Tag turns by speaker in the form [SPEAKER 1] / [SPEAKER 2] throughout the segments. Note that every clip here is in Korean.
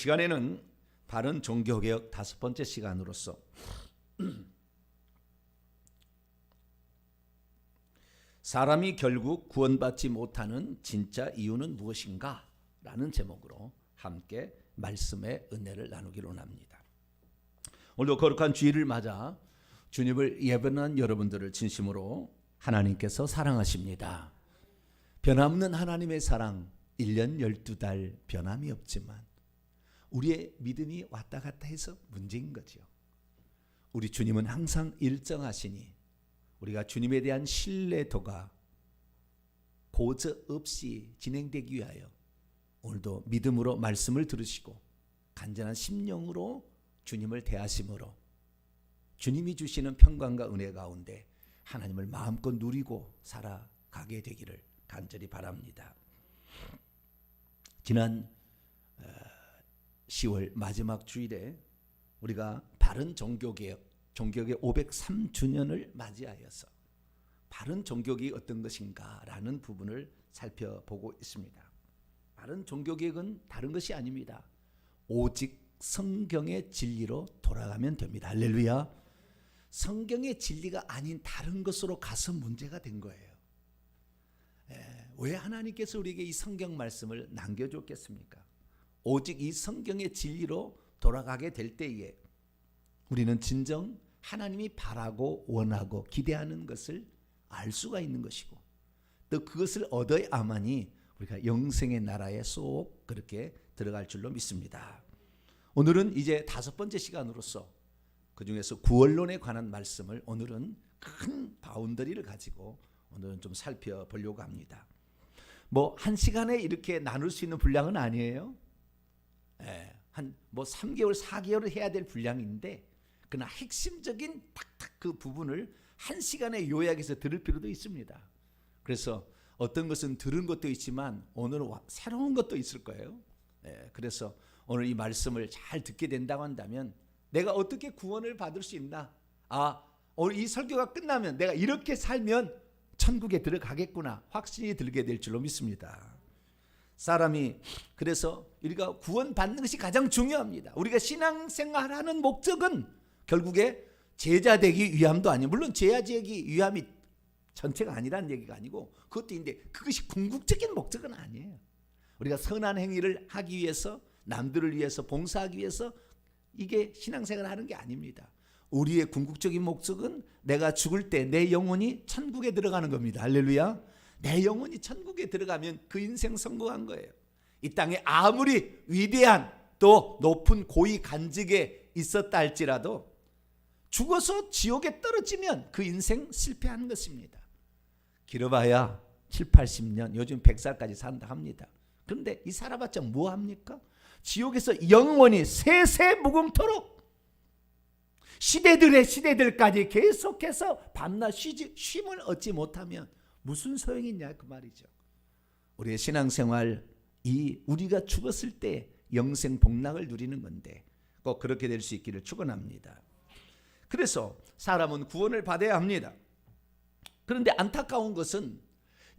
[SPEAKER 1] 시간에는 바른 종교개혁 5번째 시간으로서 사람이 결국 구원받지 못하는 진짜 이유는 무엇인가? 라는 제목으로 함께 말씀의 은혜를 나누기로 합니다. 오늘도 거룩한 주일을 맞아 주님을 예배하는 여러분들을 진심으로 하나님께서 사랑하십니다. 변함없는 하나님의 사랑 1년 12달 변함이 없지만 우리의 믿음이 왔다 갔다 해서 문제인 거죠. 우리 주님은 항상 일정하시니 우리가 주님에 대한 신뢰도가 고저없이 진행되기 위하여 오늘도 믿음으로 말씀을 들으시고 간절한 심령으로 주님을 대하심으로 주님이 주시는 평강과 은혜 가운데 하나님을 마음껏 누리고 살아가게 되기를 간절히 바랍니다. 지난 10월 마지막 주일에 우리가 바른 종교개혁 503주년을 맞이하여서 바른 종교개혁이 어떤 것인가라는 부분을 살펴보고 있습니다. 바른 종교개혁은 다른 것이 아닙니다. 오직 성경의 진리로 돌아가면 됩니다. 할렐루야. 성경의 진리가 아닌 다른 것으로 가서 문제가 된 거예요. 왜 하나님께서 우리에게 이 성경 말씀을 남겨줬겠습니까? 오직 이 성경의 진리로 돌아가게 될 때에 우리는 진정 하나님이 바라고 원하고 기대하는 것을 알 수가 있는 것이고 또 그것을 얻어야만이 우리가 영생의 나라에 쏙 그렇게 들어갈 줄로 믿습니다. 오늘은 이제 5번째 시간으로서 그 중에서 구원론에 관한 말씀을 오늘은 큰 바운더리를 가지고 오늘은 좀 살펴보려고 합니다. 뭐 한 시간에 이렇게 나눌 수 있는 분량은 아니에요. 한 3개월, 4개월을 해야 될 분량인데 그러나 핵심적인 탁탁 그 부분을 한 시간에 요약해서 들을 필요도 있습니다. 그래서 어떤 것은 들은 것도 있지만 오늘은 새로운 것도 있을 거예요. 그래서 오늘 이 말씀을 잘 듣게 된다고 한다면 내가 어떻게 구원을 받을 수 있나? 오늘 이 설교가 끝나면 내가 이렇게 살면 천국에 들어가겠구나 확신이 들게 될 줄로 믿습니다. 사람이 그래서 우리가 구원받는 것이 가장 중요합니다. 우리가 신앙생활하는 목적은 결국에 제자 되기 위함도 아니에요. 물론 제자 되기 위함이 전체가 아니라는 얘기가 아니고 그것도 있는데 그것이 궁극적인 목적은 아니에요. 우리가 선한 행위를 하기 위해서 남들을 위해서 봉사하기 위해서 이게 신앙생활을 하는 게 아닙니다. 우리의 궁극적인 목적은 내가 죽을 때 내 영혼이 천국에 들어가는 겁니다. 할렐루야. 내 영혼이 천국에 들어가면 그 인생 성공한 거예요. 이 땅에 아무리 위대한 또 높은 고위 간직에 있었다 할지라도 죽어서 지옥에 떨어지면 그 인생 실패하는 것입니다. 길어봐야 7, 80년 요즘 100살까지 산다 합니다. 그런데 이 살아봤자 뭐합니까? 지옥에서 영원히 세세무궁토록 시대들까지 계속해서 밤낮 쉼을 얻지 못하면 무슨 소용이 있냐 그 말이죠. 우리의 신앙생활 우리가 죽었을 때 영생 복락을 누리는 건데 꼭 그렇게 될 수 있기를 축원합니다. 그래서 사람은 구원을 받아야 합니다. 그런데 안타까운 것은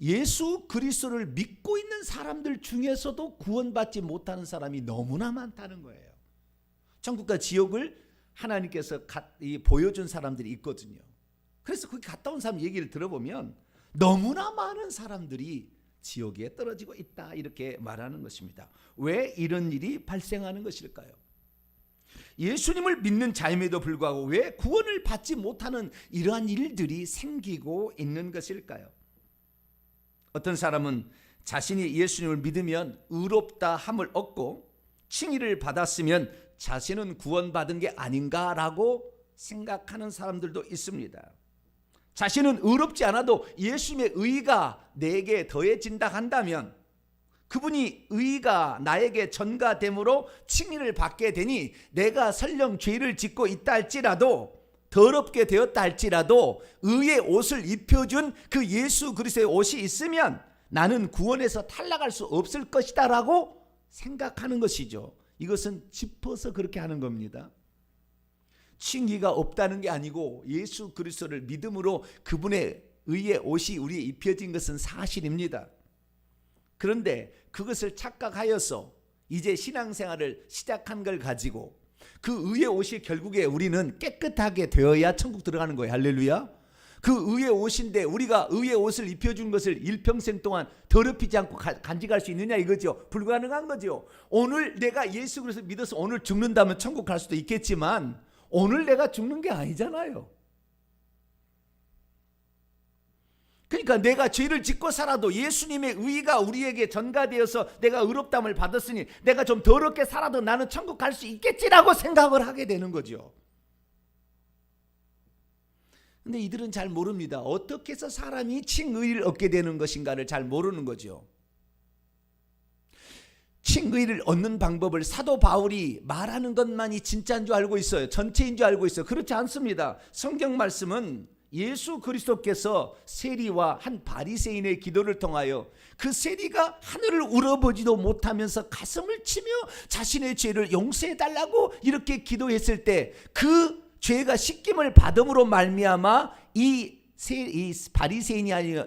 [SPEAKER 1] 예수 그리스도를 믿고 있는 사람들 중에서도 구원받지 못하는 사람이 너무나 많다는 거예요. 천국과 지옥을 하나님께서 보여준 사람들이 있거든요. 그래서 거기 갔다 온 사람 얘기를 들어보면 너무나 많은 사람들이 지옥에 떨어지고 있다 이렇게 말하는 것입니다. 왜 이런 일이 발생하는 것일까요? 예수님을 믿는 자임에도 불구하고 왜 구원을 받지 못하는 이러한 일들이 생기고 있는 것일까요? 어떤 사람은 자신이 예수님을 믿으면 의롭다 함을 얻고 칭의를 받았으면 자신은 구원받은 게 아닌가라고 생각하는 사람들도 있습니다. 자신은 의롭지 않아도 예수님의 의가 내게 더해진다 한다면 그분이 의가 나에게 전가됨으로 칭의를 받게 되니 내가 설령 죄를 짓고 있다 할지라도 더럽게 되었다 할지라도 의의 옷을 입혀준 그 예수 그리스도의 옷이 있으면 나는 구원에서 탈락할 수 없을 것이다 라고 생각하는 것이죠. 이것은 짚어서 그렇게 하는 겁니다. 칭의가 없다는 게 아니고 예수 그리스도를 믿음으로 그분의 의의 옷이 우리에 입혀진 것은 사실입니다. 그런데 그것을 착각하여서 이제 신앙생활을 시작한 걸 가지고 그 의의 옷이 결국에 우리는 깨끗하게 되어야 천국 들어가는 거예요. 할렐루야. 그 의의 옷인데 우리가 의의 옷을 입혀준 것을 일평생 동안 더럽히지 않고 간직할 수 있느냐 이거죠. 불가능한 거죠. 오늘 내가 예수 그리스도 믿어서 오늘 죽는다면 천국 갈 수도 있겠지만 오늘 내가 죽는 게 아니잖아요. 그러니까 내가 죄를 짓고 살아도 예수님의 의가 우리에게 전가되어서 내가 의롭다함을 받았으니 내가 좀 더럽게 살아도 나는 천국 갈 수 있겠지라고 생각을 하게 되는 거죠. 근데 이들은 잘 모릅니다. 어떻게 해서 사람이 칭의를 얻게 되는 것인가를 잘 모르는 거죠. 칭의를 얻는 방법을 사도 바울이 말하는 것만이 진짜인 줄 알고 있어요. 전체인 줄 알고 있어요. 그렇지 않습니다. 성경 말씀은 예수 그리스도께서 세리와 한 바리새인의 기도를 통하여 그 세리가 하늘을 우러보지도 못하면서 가슴을 치며 자신의 죄를 용서해 달라고 이렇게 기도했을 때 그 죄가 씻김을 받음으로 말미암아 이 바리새인이 아니라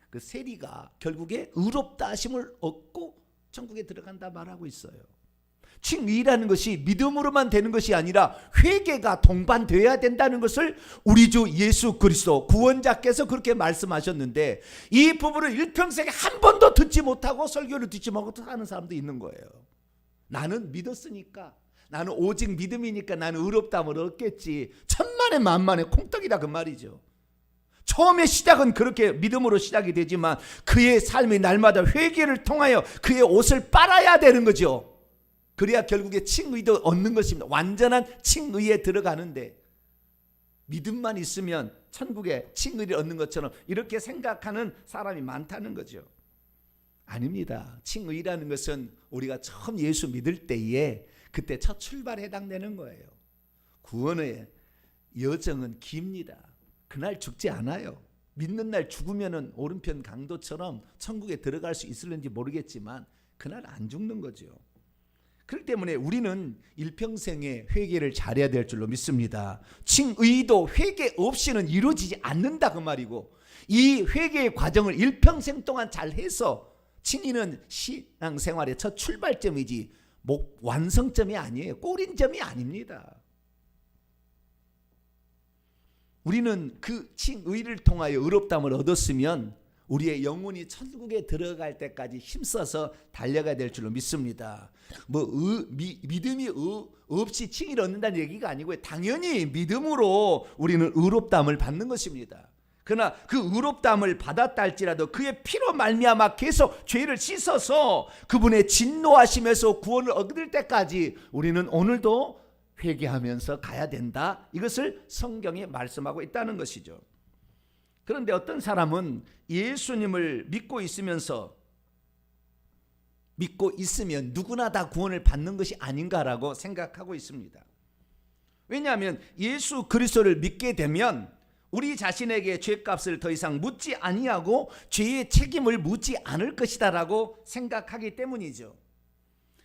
[SPEAKER 1] 그 세리가 결국에 의롭다 하심을 얻고 천국에 들어간다 말하고 있어요. 칭의라는 것이 믿음으로만 되는 것이 아니라 회개가 동반되어야 된다는 것을 우리 주 예수 그리스도 구원자께서 그렇게 말씀하셨는데 이 부분을 일평생에 한 번도 듣지 못하고 설교를 듣지 못하고 하는 사람도 있는 거예요. 나는 믿었으니까, 나는 오직 믿음이니까 나는 의롭다함을 얻겠지. 천만에 만만에 콩떡이다 그 말이죠. 처음에 시작은 그렇게 믿음으로 시작이 되지만 그의 삶이 날마다 회개를 통하여 그의 옷을 빨아야 되는 거죠. 그래야 결국에 칭의도 얻는 것입니다. 완전한 칭의에 들어가는데 믿음만 있으면 천국에 칭의를 얻는 것처럼 이렇게 생각하는 사람이 많다는 거죠. 아닙니다. 칭의라는 것은 우리가 처음 예수 믿을 때에 그때 첫 출발에 해당되는 거예요. 구원의 여정은 깁니다. 그날 죽지 않아요. 믿는 날 죽으면 오른편 강도처럼 천국에 들어갈 수 있을는지 모르겠지만 그날 안 죽는 거죠. 그렇기 때문에 우리는 일평생에 회개를 잘해야 될 줄로 믿습니다. 칭의도 회개 없이는 이루어지지 않는다 그 말이고 이 회개의 과정을 일평생 동안 잘해서 칭의는 신앙생활의 첫 출발점이지 완성점이 아니에요. 꼬린점이 아닙니다. 우리는 그 칭의를 통하여 의롭다함을 얻었으면 우리의 영혼이 천국에 들어갈 때까지 힘써서 달려가야 될 줄로 믿습니다. 믿음이 없이 칭의를 얻는다는 얘기가 아니고요. 당연히 믿음으로 우리는 의롭다함을 받는 것입니다. 그러나 그 의롭다함을 받았다 할지라도 그의 피로 말미암아 계속 죄를 씻어서 그분의 진노하심에서 구원을 얻을 때까지 우리는 오늘도 회개하면서 가야 된다. 이것을 성경에 말씀하고 있다는 것이죠. 그런데 어떤 사람은 예수님을 믿고 있으면 누구나 다 구원을 받는 것이 아닌가라고 생각하고 있습니다. 왜냐하면 예수 그리스도를 믿게 되면 우리 자신에게 죄값을 더 이상 묻지 아니하고 죄의 책임을 묻지 않을 것이다라고 생각하기 때문이죠.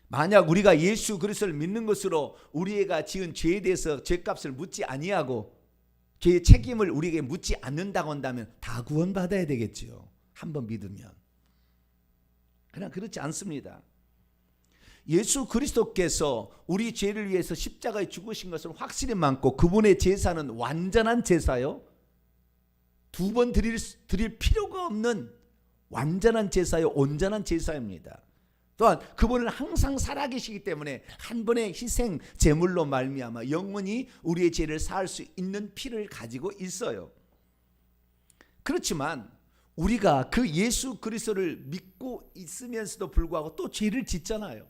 [SPEAKER 1] 만약 우리가 예수 그리스도를 믿는 것으로 우리가 지은 죄에 대해서 죄값을 묻지 아니하고 죄의 책임을 우리에게 묻지 않는다고 한다면 다 구원받아야 되겠죠. 한번 믿으면. 그러나 그렇지 않습니다. 예수 그리스도께서 우리 죄를 위해서 십자가에 죽으신 것은 확실히 많고 그분의 제사는 완전한 제사요. 두 번 드릴 필요가 없는 완전한 제사요. 온전한 제사입니다. 또한 그분은 항상 살아계시기 때문에 한 번의 희생 제물로 말미암아 영원히 우리의 죄를 사할 수 있는 피를 가지고 있어요. 그렇지만 우리가 그 예수 그리스도를 믿고 있으면서도 불구하고 또 죄를 짓잖아요.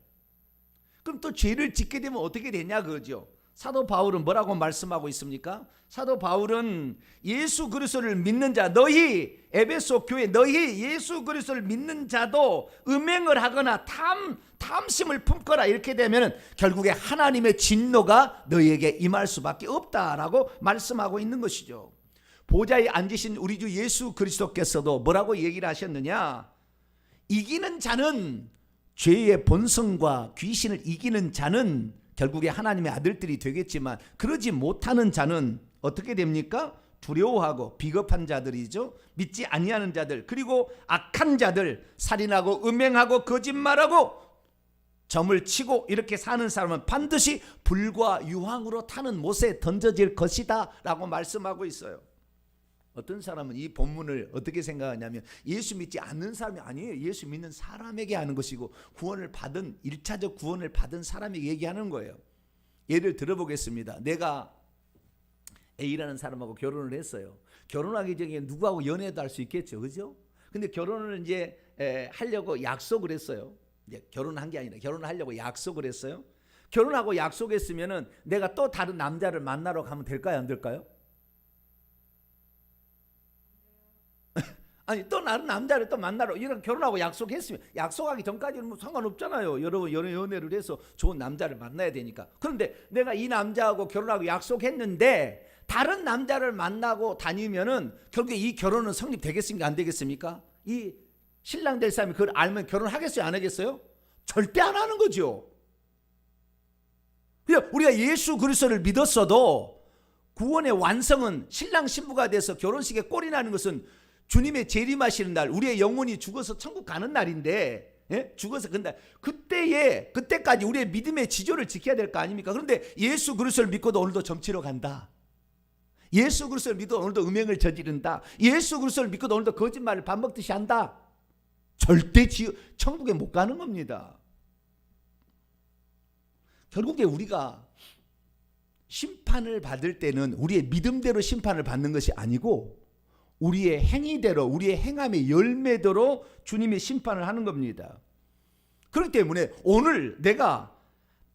[SPEAKER 1] 그럼 또 죄를 짓게 되면 어떻게 되냐 그거죠. 사도 바울은 뭐라고 말씀하고 있습니까? 사도 바울은 예수 그리스도를 믿는 자, 너희 에베소 교회 너희 예수 그리스도를 믿는 자도 음행을 하거나 탐심을 품거나 이렇게 되면 결국에 하나님의 진노가 너희에게 임할 수밖에 없다라고 말씀하고 있는 것이죠. 보좌에 앉으신 우리 주 예수 그리스도께서도 뭐라고 얘기를 하셨느냐? 이기는 자는 죄의 본성과 귀신을 이기는 자는 결국에 하나님의 아들들이 되겠지만 그러지 못하는 자는 어떻게 됩니까? 두려워하고 비겁한 자들이죠. 믿지 아니하는 자들, 그리고 악한 자들, 살인하고 음행하고 거짓말하고 점을 치고 이렇게 사는 사람은 반드시 불과 유황으로 타는 못에 던져질 것이다 라고 말씀하고 있어요. 어떤 사람은 이 본문을 어떻게 생각하냐면 예수 믿지 않는 사람이 아니에요. 예수 믿는 사람에게 하는 것이고 구원을 받은 1차적 구원을 받은 사람에게 얘기하는 거예요. 예를 들어보겠습니다. 내가 A라는 사람하고 결혼을 했어요. 결혼하기 전에 누구하고 연애도 할 수 있겠죠, 그죠? 근데 결혼을 이제 하려고 약속을 했어요. 이제 결혼한 게 아니라 결혼을 하려고 약속을 했어요. 결혼하고 약속했으면은 내가 또 다른 남자를 만나러 가면 될까요, 안 될까요? 아니 또 다른 남자를 또 만나러 이런 결혼하고 약속했으면 약속하기 전까지는 뭐 상관없잖아요. 여러분 연애를 해서 좋은 남자를 만나야 되니까. 그런데 내가 이 남자하고 결혼하고 약속했는데 다른 남자를 만나고 다니면은 결국에 이 결혼은 성립되겠습니까, 안 되겠습니까? 이 신랑 될 사람이 그걸 알면 결혼하겠어요, 안 하겠어요? 절대 안 하는 거죠. 우리가 예수 그리스도를 믿었어도 구원의 완성은 신랑 신부가 돼서 결혼식에 꼴이 나는 것은 주님의 재림하시는 날, 우리의 영혼이 죽어서 천국 가는 날인데, 죽어서 근데 그때까지 우리의 믿음의 지조를 지켜야 될 거 아닙니까? 그런데 예수 그리스도를 믿고도 오늘도 점치러 간다. 예수 그리스도를 믿고 오늘도 음행을 저지른다. 예수 그리스도를 믿고도 오늘도 거짓말을 밥 먹듯이 한다. 절대 천국에 못 가는 겁니다. 결국에 우리가 심판을 받을 때는 우리의 믿음대로 심판을 받는 것이 아니고 우리의 행위대로, 우리의 행함의 열매대로 주님이 심판을 하는 겁니다. 그렇기 때문에 오늘 내가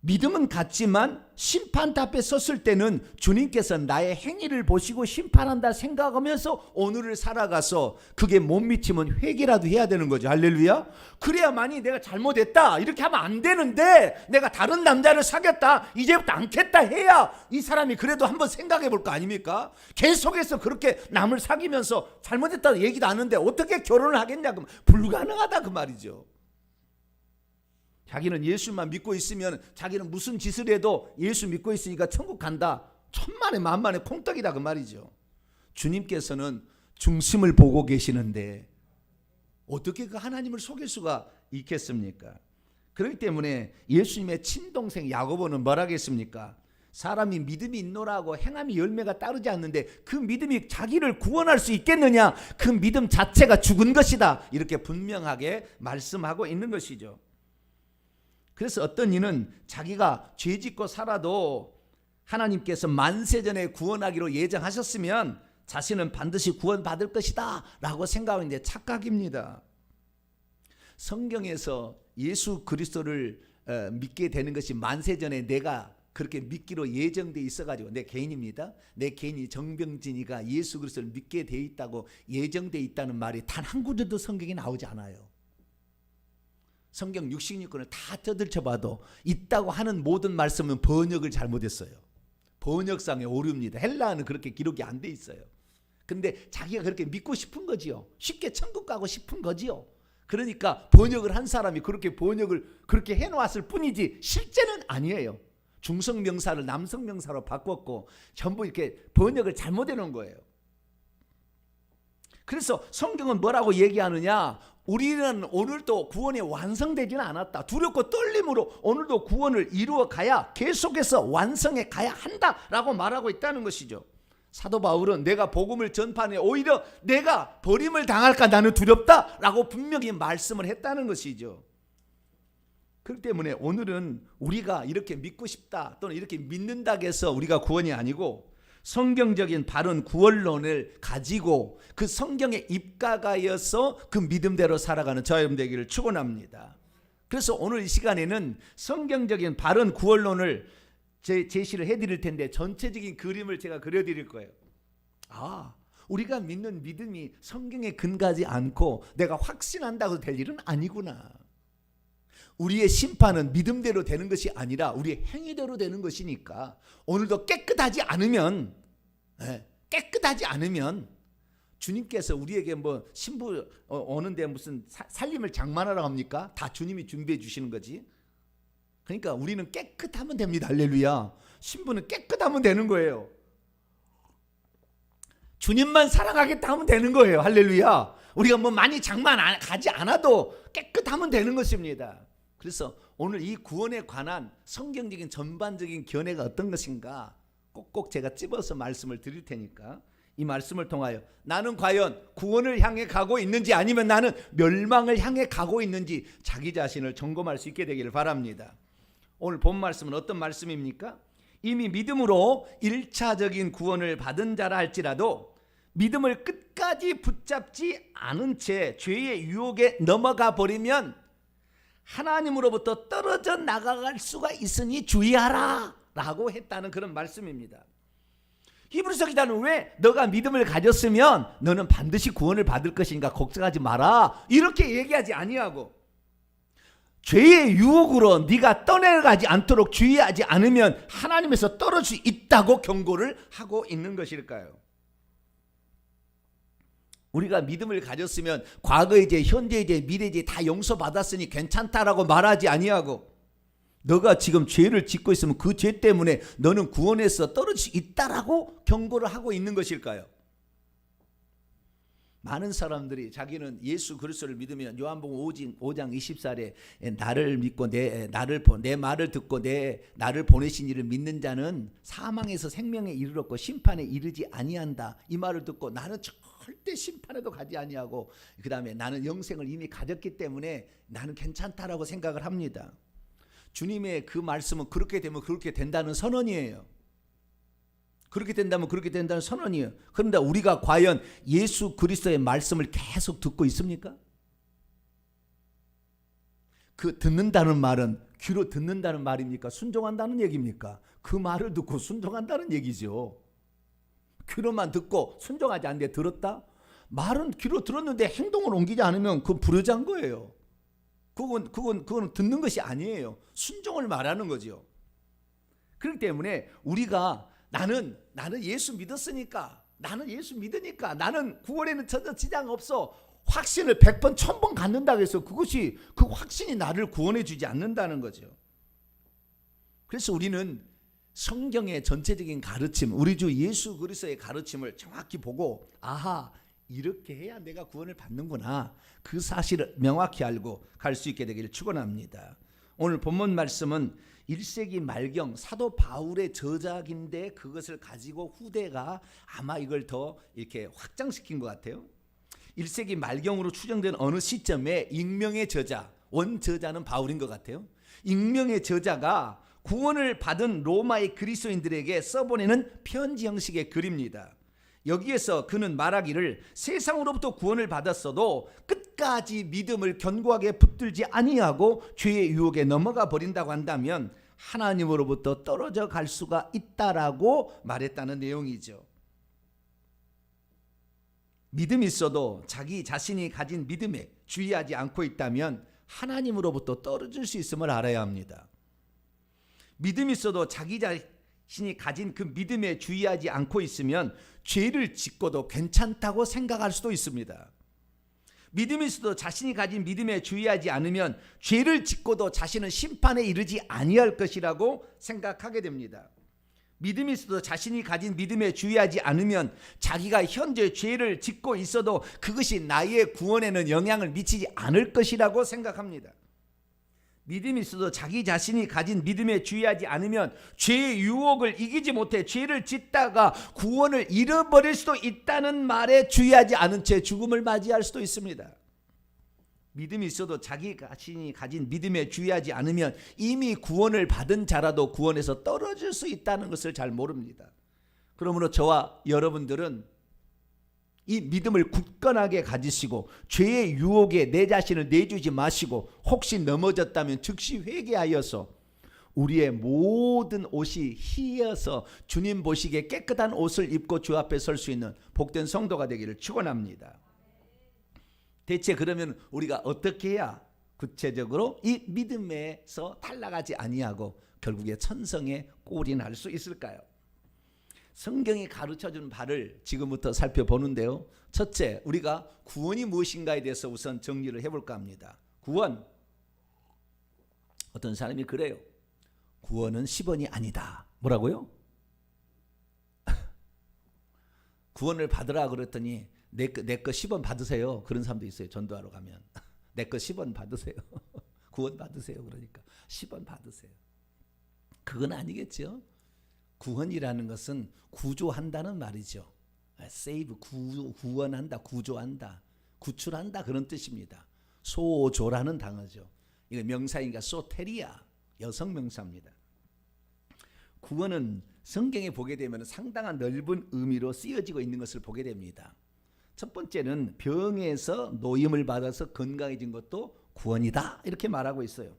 [SPEAKER 1] 믿음은 같지만 심판대 앞에 섰을 때는 주님께서 나의 행위를 보시고 심판한다 생각하면서 오늘을 살아가서 그게 못 미치면 회개라도 해야 되는 거죠. 할렐루야. 그래야만이 내가 잘못했다 이렇게 하면 안 되는데, 내가 다른 남자를 사귀었다 이제부터 않겠다 해야 이 사람이 그래도 한번 생각해 볼 거 아닙니까? 계속해서 그렇게 남을 사귀면서 잘못했다는 얘기도 안 하는데 어떻게 결혼을 하겠냐, 그럼 불가능하다 그 말이죠. 자기는 예수만 믿고 있으면 자기는 무슨 짓을 해도 예수 믿고 있으니까 천국 간다. 천만에 만만에 콩떡이다 그 말이죠. 주님께서는 중심을 보고 계시는데 어떻게 그 하나님을 속일 수가 있겠습니까? 그렇기 때문에 예수님의 친동생 야고보는 뭐라 하겠습니까? 사람이 믿음이 있노라고 행함이 열매가 따르지 않는데 그 믿음이 자기를 구원할 수 있겠느냐? 그 믿음 자체가 죽은 것이다. 이렇게 분명하게 말씀하고 있는 것이죠. 그래서 어떤 이는 자기가 죄짓고 살아도 하나님께서 만세전에 구원하기로 예정하셨으면 자신은 반드시 구원받을 것이다 라고 생각하는데 착각입니다. 성경에서 예수 그리스도를 믿게 되는 것이 만세전에 내가 그렇게 믿기로 예정돼 있어가지고, 내 개인입니다. 내 개인이 정병진이가 예수 그리스도를 믿게 돼 있다고 예정돼 있다는 말이 단 한 구절도 성경에 나오지 않아요. 성경 66권을 다 떠들쳐봐도 있다고 하는 모든 말씀은 번역을 잘못했어요. 번역상의 오류입니다. 헬라어는 그렇게 기록이 안 돼 있어요. 근데 자기가 그렇게 믿고 싶은 거지요. 쉽게 천국 가고 싶은 거지요. 그러니까 번역을 한 사람이 그렇게 번역을 그렇게 해놓았을 뿐이지 실제는 아니에요. 중성명사를 남성명사로 바꿨고 전부 이렇게 번역을 잘못해 놓은 거예요. 그래서 성경은 뭐라고 얘기하느냐? 우리는 오늘도 구원이 완성되지는 않았다. 두렵고 떨림으로 오늘도 구원을 이루어 가야, 계속해서 완성해 가야 한다라고 말하고 있다는 것이죠. 사도 바울은 내가 복음을 전파해 오히려 내가 버림을 당할까 나는 두렵다라고 분명히 말씀을 했다는 것이죠. 그렇기 때문에 오늘은 우리가 이렇게 믿고 싶다 또는 이렇게 믿는다고 해서 우리가 구원이 아니고, 성경적인 바른 구원론을 가지고 그 성경에 입각하여서 그 믿음대로 살아가는 저와 여러분 되기를 축원합니다. 그래서 오늘 이 시간에는 성경적인 바른 구원론을 제시를 해드릴 텐데 전체적인 그림을 제가 그려드릴 거예요. 우리가 믿는 믿음이 성경에 근거하지 않고 내가 확신한다고 될 일은 아니구나. 우리의 심판은 믿음대로 되는 것이 아니라 우리의 행위대로 되는 것이니까 오늘도 깨끗하지 않으면 주님께서 우리에게 뭐 신부 오는데 무슨 살림을 장만하라고 합니까? 다 주님이 준비해 주시는 거지. 그러니까 우리는 깨끗하면 됩니다. 할렐루야. 신부는 깨끗하면 되는 거예요. 주님만 사랑하겠다 하면 되는 거예요. 할렐루야. 우리가 뭐 많이 장만 가지 않아도 깨끗하면 되는 것입니다. 그래서 오늘 이 구원에 관한 성경적인 전반적인 견해가 어떤 것인가 꼭꼭 제가 찝어서 말씀을 드릴 테니까 이 말씀을 통하여 나는 과연 구원을 향해 가고 있는지 아니면 나는 멸망을 향해 가고 있는지 자기 자신을 점검할 수 있게 되기를 바랍니다. 오늘 본 말씀은 어떤 말씀입니까? 이미 믿음으로 1차적인 구원을 받은 자라 할지라도 믿음을 끝까지 붙잡지 않은 채 죄의 유혹에 넘어가 버리면 하나님으로부터 떨어져 나가갈 수가 있으니 주의하라 라고 했다는 그런 말씀입니다. 히브리서 기자는 왜 너가 믿음을 가졌으면 너는 반드시 구원을 받을 것인가 걱정하지 마라 이렇게 얘기하지 아니하고 죄의 유혹으로 네가 떠내려가지 않도록 주의하지 않으면 하나님에서 떨어질 수 있다고 경고를 하고 있는 것일까요? 우리가 믿음을 가졌으면 과거의 죄, 현재의 죄, 미래의 죄 다 용서받았으니 괜찮다라고 말하지 아니하고 너가 지금 죄를 짓고 있으면 그 죄 때문에 너는 구원에서 떨어질 수 있다라고 경고를 하고 있는 것일까요? 많은 사람들이 자기는 예수 그리스도를 믿으면 요한복음 5장 20절에 나를 믿고 내 말을 듣고 나를 보내신 이를 믿는 자는 사망에서 생명에 이르렀고 심판에 이르지 아니한다. 이 말을 듣고 나는 절대 심판에도 가지 아니하고 그 다음에 나는 영생을 이미 가졌기 때문에 나는 괜찮다라고 생각을 합니다. 주님의 그 말씀은 그렇게 되면 그렇게 된다는 선언이에요. 그렇게 된다면 그렇게 된다는 선언이에요. 그런데 우리가 과연 예수 그리스도의 말씀을 계속 듣고 있습니까? 그 듣는다는 말은 귀로 듣는다는 말입니까? 순종한다는 얘기입니까? 그 말을 듣고 순종한다는 얘기죠. 귀로만 듣고 순종하지 않는데 들었다? 말은 귀로 들었는데 행동을 옮기지 않으면 그건 불효자인 거예요. 그건 듣는 것이 아니에요. 순종을 말하는 거죠. 그렇기 때문에 우리가 나는 예수 믿었으니까 나는 예수 믿으니까 나는 구원에는 전혀 지장 없어 확신을 100번 1000번 갖는다고 해서 그 확신이 나를 구원해 주지 않는다는 거죠. 그래서 우리는 성경의 전체적인 가르침 우리 주 예수 그리스도의 가르침을 정확히 보고 아하 이렇게 해야 내가 구원을 받는구나 그 사실을 명확히 알고 갈 수 있게 되기를 축원합니다. 오늘 본문 말씀은 1세기 말경 사도 바울의 저작인데 그것을 가지고 후대가 아마 이걸 더 이렇게 확장시킨 것 같아요. 1세기 말경으로 추정된 어느 시점에 익명의 저자, 원저자는 바울인 것 같아요. 익명의 저자가 구원을 받은 로마의 그리스도인들에게 써보내는 편지 형식의 글입니다. 여기에서 그는 말하기를 세상으로부터 구원을 받았어도 끝까지 믿음을 견고하게 붙들지 아니하고 죄의 유혹에 넘어가 버린다고 한다면 하나님으로부터 떨어져 갈 수가 있다라고 말했다는 내용이죠. 믿음이 있어도 자기 자신이 가진 믿음에 주의하지 않고 있다면 하나님으로부터 떨어질 수 있음을 알아야 합니다. 믿음이 있어도 자기 자신이 가진 그 믿음에 주의하지 않고 있으면 죄를 짓고도 괜찮다고 생각할 수도 있습니다. 믿음이 있어도 자신이 가진 믿음에 주의하지 않으면 죄를 짓고도 자신은 심판에 이르지 아니할 것이라고 생각하게 됩니다. 믿음이 있어도 자신이 가진 믿음에 주의하지 않으면 자기가 현재 죄를 짓고 있어도 그것이 나의 구원에는 영향을 미치지 않을 것이라고 생각합니다. 믿음이 있어도 자기 자신이 가진 믿음에 주의하지 않으면 죄의 유혹을 이기지 못해 죄를 짓다가 구원을 잃어버릴 수도 있다는 말에 주의하지 않은 채 죽음을 맞이할 수도 있습니다. 믿음이 있어도 자기 자신이 가진 믿음에 주의하지 않으면 이미 구원을 받은 자라도 구원에서 떨어질 수 있다는 것을 잘 모릅니다. 그러므로 저와 여러분들은 이 믿음을 굳건하게 가지시고 죄의 유혹에 내 자신을 내주지 마시고 혹시 넘어졌다면 즉시 회개하여서 우리의 모든 옷이 희어서 주님 보시기에 깨끗한 옷을 입고 주 앞에 설 수 있는 복된 성도가 되기를 축원합니다. 대체 그러면 우리가 어떻게 해야 구체적으로 이 믿음에서 탈락하지 아니하고 결국에 천성에 꼴이 날 수 있을까요? 성경이 가르쳐준 바를 지금부터 살펴보는데요. 첫째, 우리가 구원이 무엇인가에 대해서 우선 정리를 해볼까 합니다. 구원, 어떤 사람이 그래요. 구원은 10원이 아니다. 뭐라고요? 구원을 받으라 그랬더니 내 거 10원 받으세요. 그런 사람도 있어요. 전도하러 가면. 내 거 10원 받으세요. 구원 받으세요. 그러니까 10원 받으세요. 그건 아니겠죠. 구원이라는 것은 구조한다는 말이죠. save, 구원한다, 구조한다, 구출한다 그런 뜻입니다. 소조라는 단어죠. 이거 명사니까 소테리아, 여성 명사입니다. 구원은 성경에 보게 되면 상당한 넓은 의미로 쓰여지고 있는 것을 보게 됩니다. 첫 번째는 병에서 노임을 받아서 건강해진 것도 구원이다 이렇게 말하고 있어요.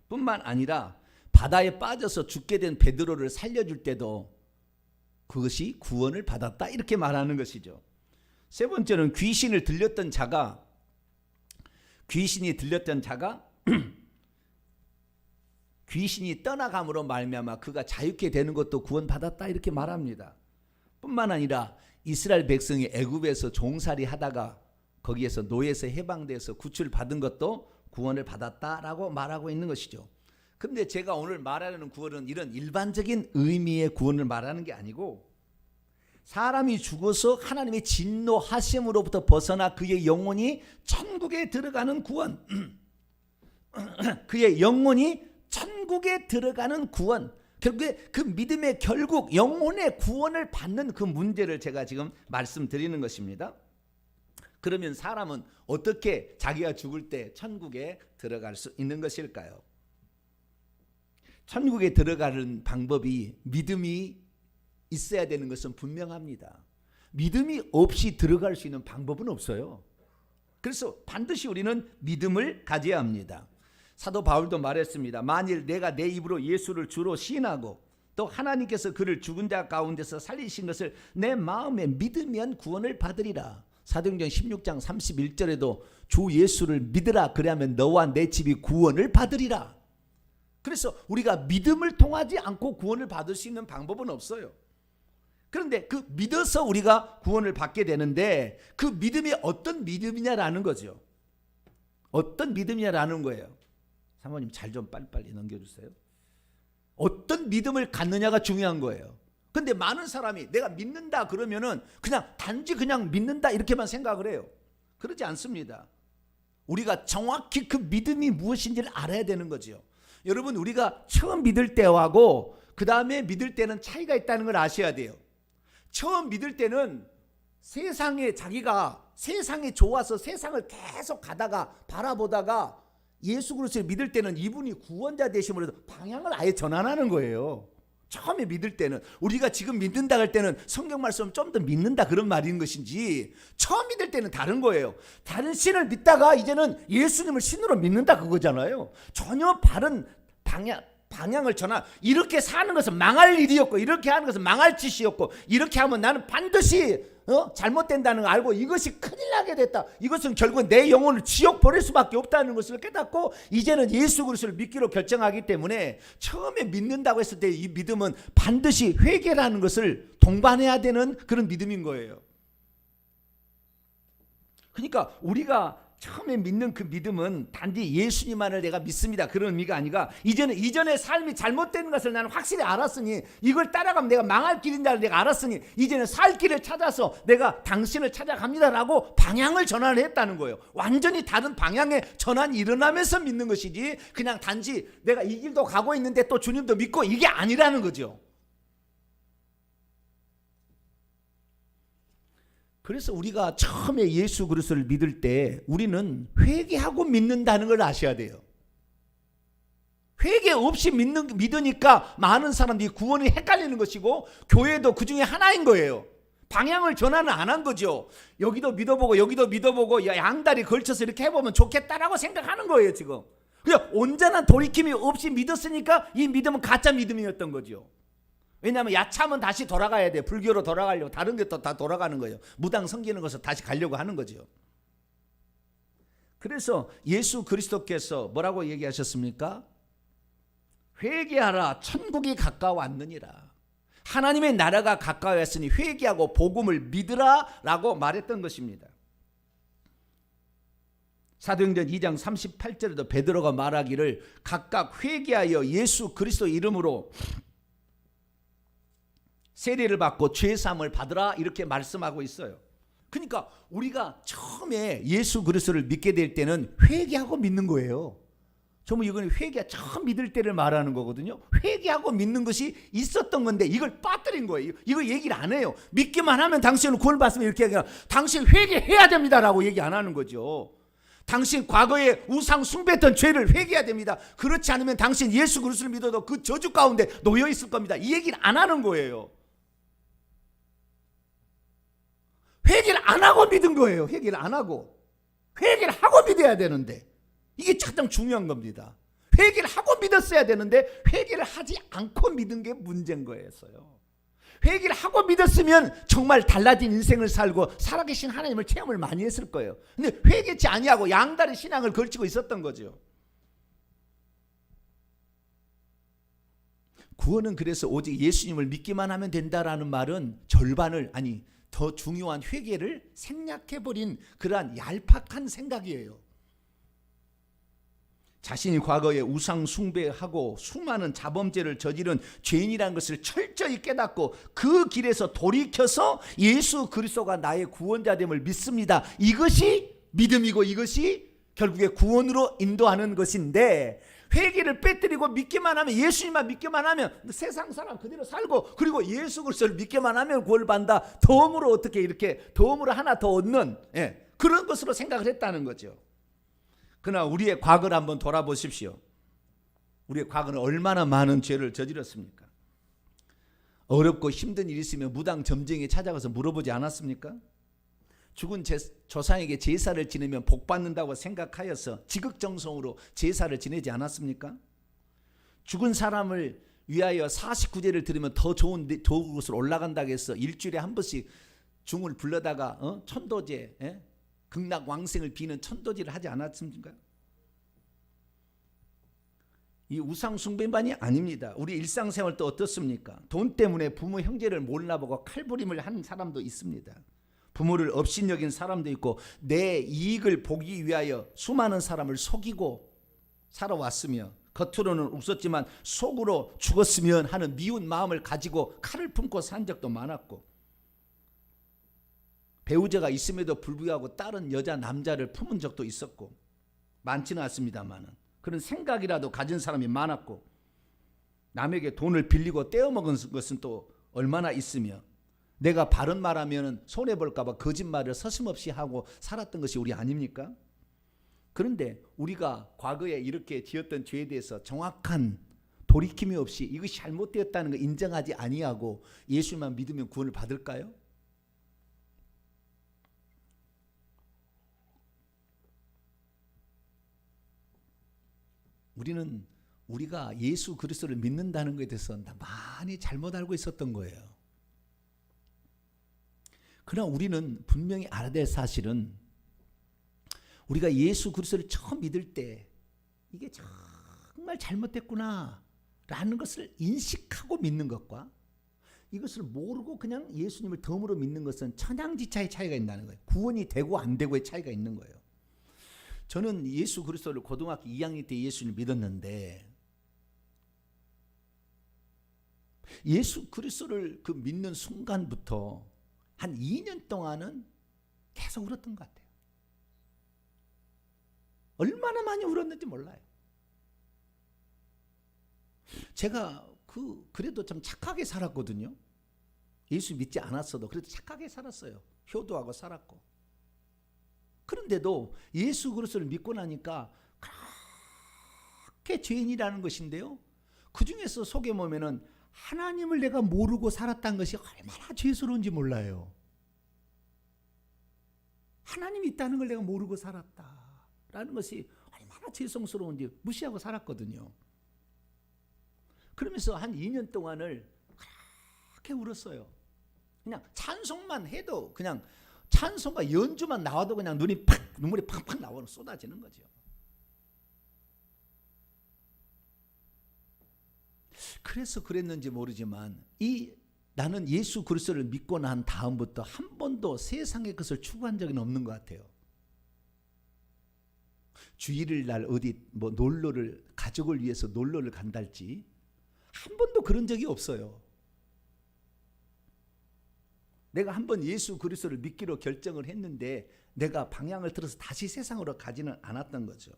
[SPEAKER 1] 뿐만 아니라 바다에 빠져서 죽게 된 베드로를 살려줄 때도 그것이 구원을 받았다 이렇게 말하는 것이죠. 세 번째는 귀신이 들렸던 자가 귀신이 떠나감으로 말미암아 그가 자유케 되는 것도 구원받았다 이렇게 말합니다. 뿐만 아니라 이스라엘 백성이 애굽에서 종살이 하다가 거기에서 노예에서 해방돼서 구출받은 것도 구원을 받았다라고 말하고 있는 것이죠. 그런데 제가 오늘 말하려는 구원은 이런 일반적인 의미의 구원을 말하는 게 아니고 사람이 죽어서 하나님의 진노하심으로부터 벗어나 그의 영혼이 천국에 들어가는 구원 그의 영혼이 천국에 들어가는 구원, 결국에 그 믿음의 결국 영혼의 구원을 받는 그 문제를 제가 지금 말씀드리는 것입니다. 그러면 사람은 어떻게 자기가 죽을 때 천국에 들어갈 수 있는 것일까요? 천국에 들어가는 방법이 믿음이 있어야 되는 것은 분명합니다. 믿음이 없이 들어갈 수 있는 방법은 없어요. 그래서 반드시 우리는 믿음을 가져야 합니다. 사도 바울도 말했습니다. 만일 내가 내 입으로 예수를 주로 시인하고 또 하나님께서 그를 죽은 자 가운데서 살리신 것을 내 마음에 믿으면 구원을 받으리라. 사도행전 16장 31절에도 주 예수를 믿으라 그리하면 너와 내 집이 구원을 받으리라. 그래서 우리가 믿음을 통하지 않고 구원을 받을 수 있는 방법은 없어요. 그런데 그 믿어서 우리가 구원을 받게 되는데 그 믿음이 어떤 믿음이냐라는 거죠. 어떤 믿음이냐라는 거예요. 사모님 잘 좀 빨리빨리 넘겨주세요. 어떤 믿음을 갖느냐가 중요한 거예요. 근데 많은 사람이 내가 믿는다 그러면은 그냥 단지 그냥 믿는다 이렇게만 생각을 해요. 그러지 않습니다. 우리가 정확히 그 믿음이 무엇인지를 알아야 되는 거죠. 여러분 우리가 처음 믿을 때하고 그 다음에 믿을 때는 차이가 있다는 걸 아셔야 돼요. 처음 믿을 때는 자기가 세상에 좋아서 세상을 계속 가다가 바라보다가 예수 그리스도를 믿을 때는 이분이 구원자 되심으로 방향을 아예 전환하는 거예요. 처음에 믿을 때는 우리가 지금 믿는다 할 때는 성경 말씀을 좀 더 믿는다 그런 말인 것인지 처음 믿을 때는 다른 거예요. 다른 신을 믿다가 이제는 예수님을 신으로 믿는다 그거잖아요. 전혀 바른 방향을 전환. 이렇게 사는 것은 망할 일이었고 이렇게 하는 것은 망할 짓이었고 이렇게 하면 나는 반드시 잘못된다는 걸 알고 이것이 큰일 나게 됐다. 이것은 결국 내 영혼을 지옥 보낼 수밖에 없다는 것을 깨닫고 이제는 예수 그리스도를 믿기로 결정하기 때문에 처음에 믿는다고 했을 때 이 믿음은 반드시 회개라는 것을 동반해야 되는 그런 믿음인 거예요. 그러니까 우리가 처음에 믿는 그 믿음은 단지 예수님만을 내가 믿습니다 그런 의미가 아니라 이전에 삶이 잘못된 것을 나는 확실히 알았으니 이걸 따라가면 내가 망할 길인다를 내가 알았으니 이제는 살 길을 찾아서 내가 당신을 찾아갑니다라고 방향을 전환을 했다는 거예요. 완전히 다른 방향의 전환이 일어나면서 믿는 것이지 그냥 단지 내가 이 길도 가고 있는데 또 주님도 믿고 이게 아니라는 거죠. 그래서 우리가 처음에 예수 그리스도를 믿을 때 우리는 회개하고 믿는다는 걸 아셔야 돼요. 회개 없이 믿으니까 많은 사람들이 구원이 헷갈리는 것이고 교회도 그 중에 하나인 거예요. 방향을 전환을 안 한 거죠. 여기도 믿어보고 여기도 믿어보고 양다리 걸쳐서 이렇게 해보면 좋겠다라고 생각하는 거예요 지금. 그냥 온전한 돌이킴이 없이 믿었으니까 이 믿음은 가짜 믿음이었던 거죠. 왜냐하면 야참은 다시 돌아가야 돼. 불교로 돌아가려고 다른 게 또 다 돌아가는 거예요. 무당 섬기는 것을 다시 가려고 하는 거죠. 그래서 예수 그리스도께서 뭐라고 얘기하셨습니까? 회개하라 천국이 가까워왔느니라. 하나님의 나라가 가까워왔으니 회개하고 복음을 믿으라 라고 말했던 것입니다. 사도행전 2장 38절에도 베드로가 말하기를 각각 회개하여 예수 그리스도 이름으로 세례를 받고 죄 사함을 받으라 이렇게 말씀하고 있어요. 그러니까 우리가 처음에 예수 그리스도를 믿게 될 때는 회개하고 믿는 거예요. 정말 이건 회개 처음 믿을 때를 말하는 거거든요. 회개하고 믿는 것이 있었던 건데 이걸 빠뜨린 거예요. 이걸 얘기를 안 해요. 믿기만 하면 당신은 구원을 받으면 이렇게 얘기해요. 당신 회개해야 됩니다라고 얘기 안 하는 거죠. 당신 과거에 우상 숭배했던 죄를 회개해야 됩니다. 그렇지 않으면 당신 예수 그리스도를 믿어도 그 저주 가운데 놓여 있을 겁니다. 이 얘기를 안 하는 거예요. 회개를 안 하고 믿은 거예요. 회개를 안 하고. 회개를 하고 믿어야 되는데 이게 가장 중요한 겁니다. 회개를 하고 믿었어야 되는데 회개를 하지 않고 믿은 게 문제인 거였어요. 회개를 하고 믿었으면 정말 달라진 인생을 살고 살아계신 하나님을 체험을 많이 했을 거예요. 근데 회개치 아니하고 양다리 신앙을 걸치고 있었던 거죠. 구원은 그래서 오직 예수님을 믿기만 하면 된다라는 말은 절반을, 아니 더 중요한 회개를 생략해버린 그러한 얄팍한 생각이에요. 자신이 과거에 우상 숭배하고 수많은 자범죄를 저지른 죄인이라는 것을 철저히 깨닫고 그 길에서 돌이켜서 예수 그리스도가 나의 구원자됨을 믿습니다. 이것이 믿음이고 이것이 결국에 구원으로 인도하는 것인데, 회개를 빼뜨리고 믿기만 하면, 예수님만 믿기만 하면 세상 사람 그대로 살고, 그리고 예수 그리스도를 믿기만 하면 구원을 받는다. 덤으로 어떻게 이렇게 덤으로 하나 더 얻는 그런 것으로 생각을 했다는 거죠. 그러나 우리의 과거를 한번 돌아보십시오. 우리의 과거는 얼마나 많은 죄를 저질렀습니까? 어렵고 힘든 일이 있으면 무당 점쟁이 찾아가서 물어보지 않았습니까? 죽은 조상에게 제사를 지내면 복 받는다고 생각하여서 지극정성으로 제사를 지내지 않았습니까? 죽은 사람을 위하여 49제를 드리면 더 좋은 곳으로 올라간다고 해서 일주일에 한 번씩 중을 불러다가 천도제, 극락 왕생을 비는 천도제를 하지 않았습니까? 이 우상 숭배만이 아닙니다. 우리 일상생활도 어떻습니까? 돈 때문에 부모 형제를 몰라보고 칼부림을 한 사람도 있습니다. 부모를 업신여긴 사람도 있고, 내 이익을 보기 위하여 수많은 사람을 속이고 살아왔으며, 겉으로는 웃었지만 속으로 죽었으면 하는 미운 마음을 가지고 칼을 품고 산 적도 많았고, 배우자가 있음에도 불구하고 다른 여자 남자를 품은 적도 있었고, 많지는 않습니다만 그런 생각이라도 가진 사람이 많았고, 남에게 돈을 빌리고 떼어먹은 것은 또 얼마나 있으며, 내가 바른 말하면 손해볼까 봐 거짓말을 서슴없이 하고 살았던 것이 우리 아닙니까? 그런데 우리가 과거에 이렇게 지었던 죄에 대해서 정확한 돌이킴이 없이 이것이 잘못되었다는 걸 인정하지 아니하고 예수만 믿으면 구원을 받을까요? 우리는 우리가 예수 그리스도를 믿는다는 것에 대해서 많이 잘못 알고 있었던 거예요. 그러나 우리는 분명히 알아야 될 사실은, 우리가 예수 그리스도를 처음 믿을 때 이게 정말 잘못됐구나 라는 것을 인식하고 믿는 것과, 이것을 모르고 그냥 예수님을 덤으로 믿는 것은 천양지차의 차이가 있다는 거예요. 구원이 되고 안 되고의 차이가 있는 거예요. 저는 예수 그리스도를 고등학교 2학년 때 예수를 믿었는데, 예수 그리스도를 그 믿는 순간부터 한 2년 동안은 계속 울었던 것 같아요. 얼마나 많이 울었는지 몰라요. 제가 그래도 좀 착하게 살았거든요. 예수 믿지 않았어도 그래도 착하게 살았어요. 효도하고 살았고. 그런데도 예수 그리스도를 믿고 나니까 그렇게 죄인이라는 것인데요, 그 중에서 속에 보면은 하나님을 내가 모르고 살았다는 것이 얼마나 죄스러운지 몰라요. 하나님이 있다는 걸 내가 모르고 살았다라는 것이 얼마나 죄송스러운지 무시하고 살았거든요. 그러면서 한 2년 동안을 그렇게 울었어요. 그냥 찬송만 해도, 그냥 찬송과 연주만 나와도 그냥 눈물이 팍팍 나와서 쏟아지는 거죠. 그래서 그랬는지 모르지만 나는 예수 그리스도를 믿고 난 다음부터 한 번도 세상의 것을 추구한 적은 없는 것 같아요. 주일을 날 어디 놀러를, 가족을 위해서 놀러를 간달지 한 번도 그런 적이 없어요. 내가 한번 예수 그리스도를 믿기로 결정을 했는데 내가 방향을 틀어서 다시 세상으로 가지는 않았던 거죠.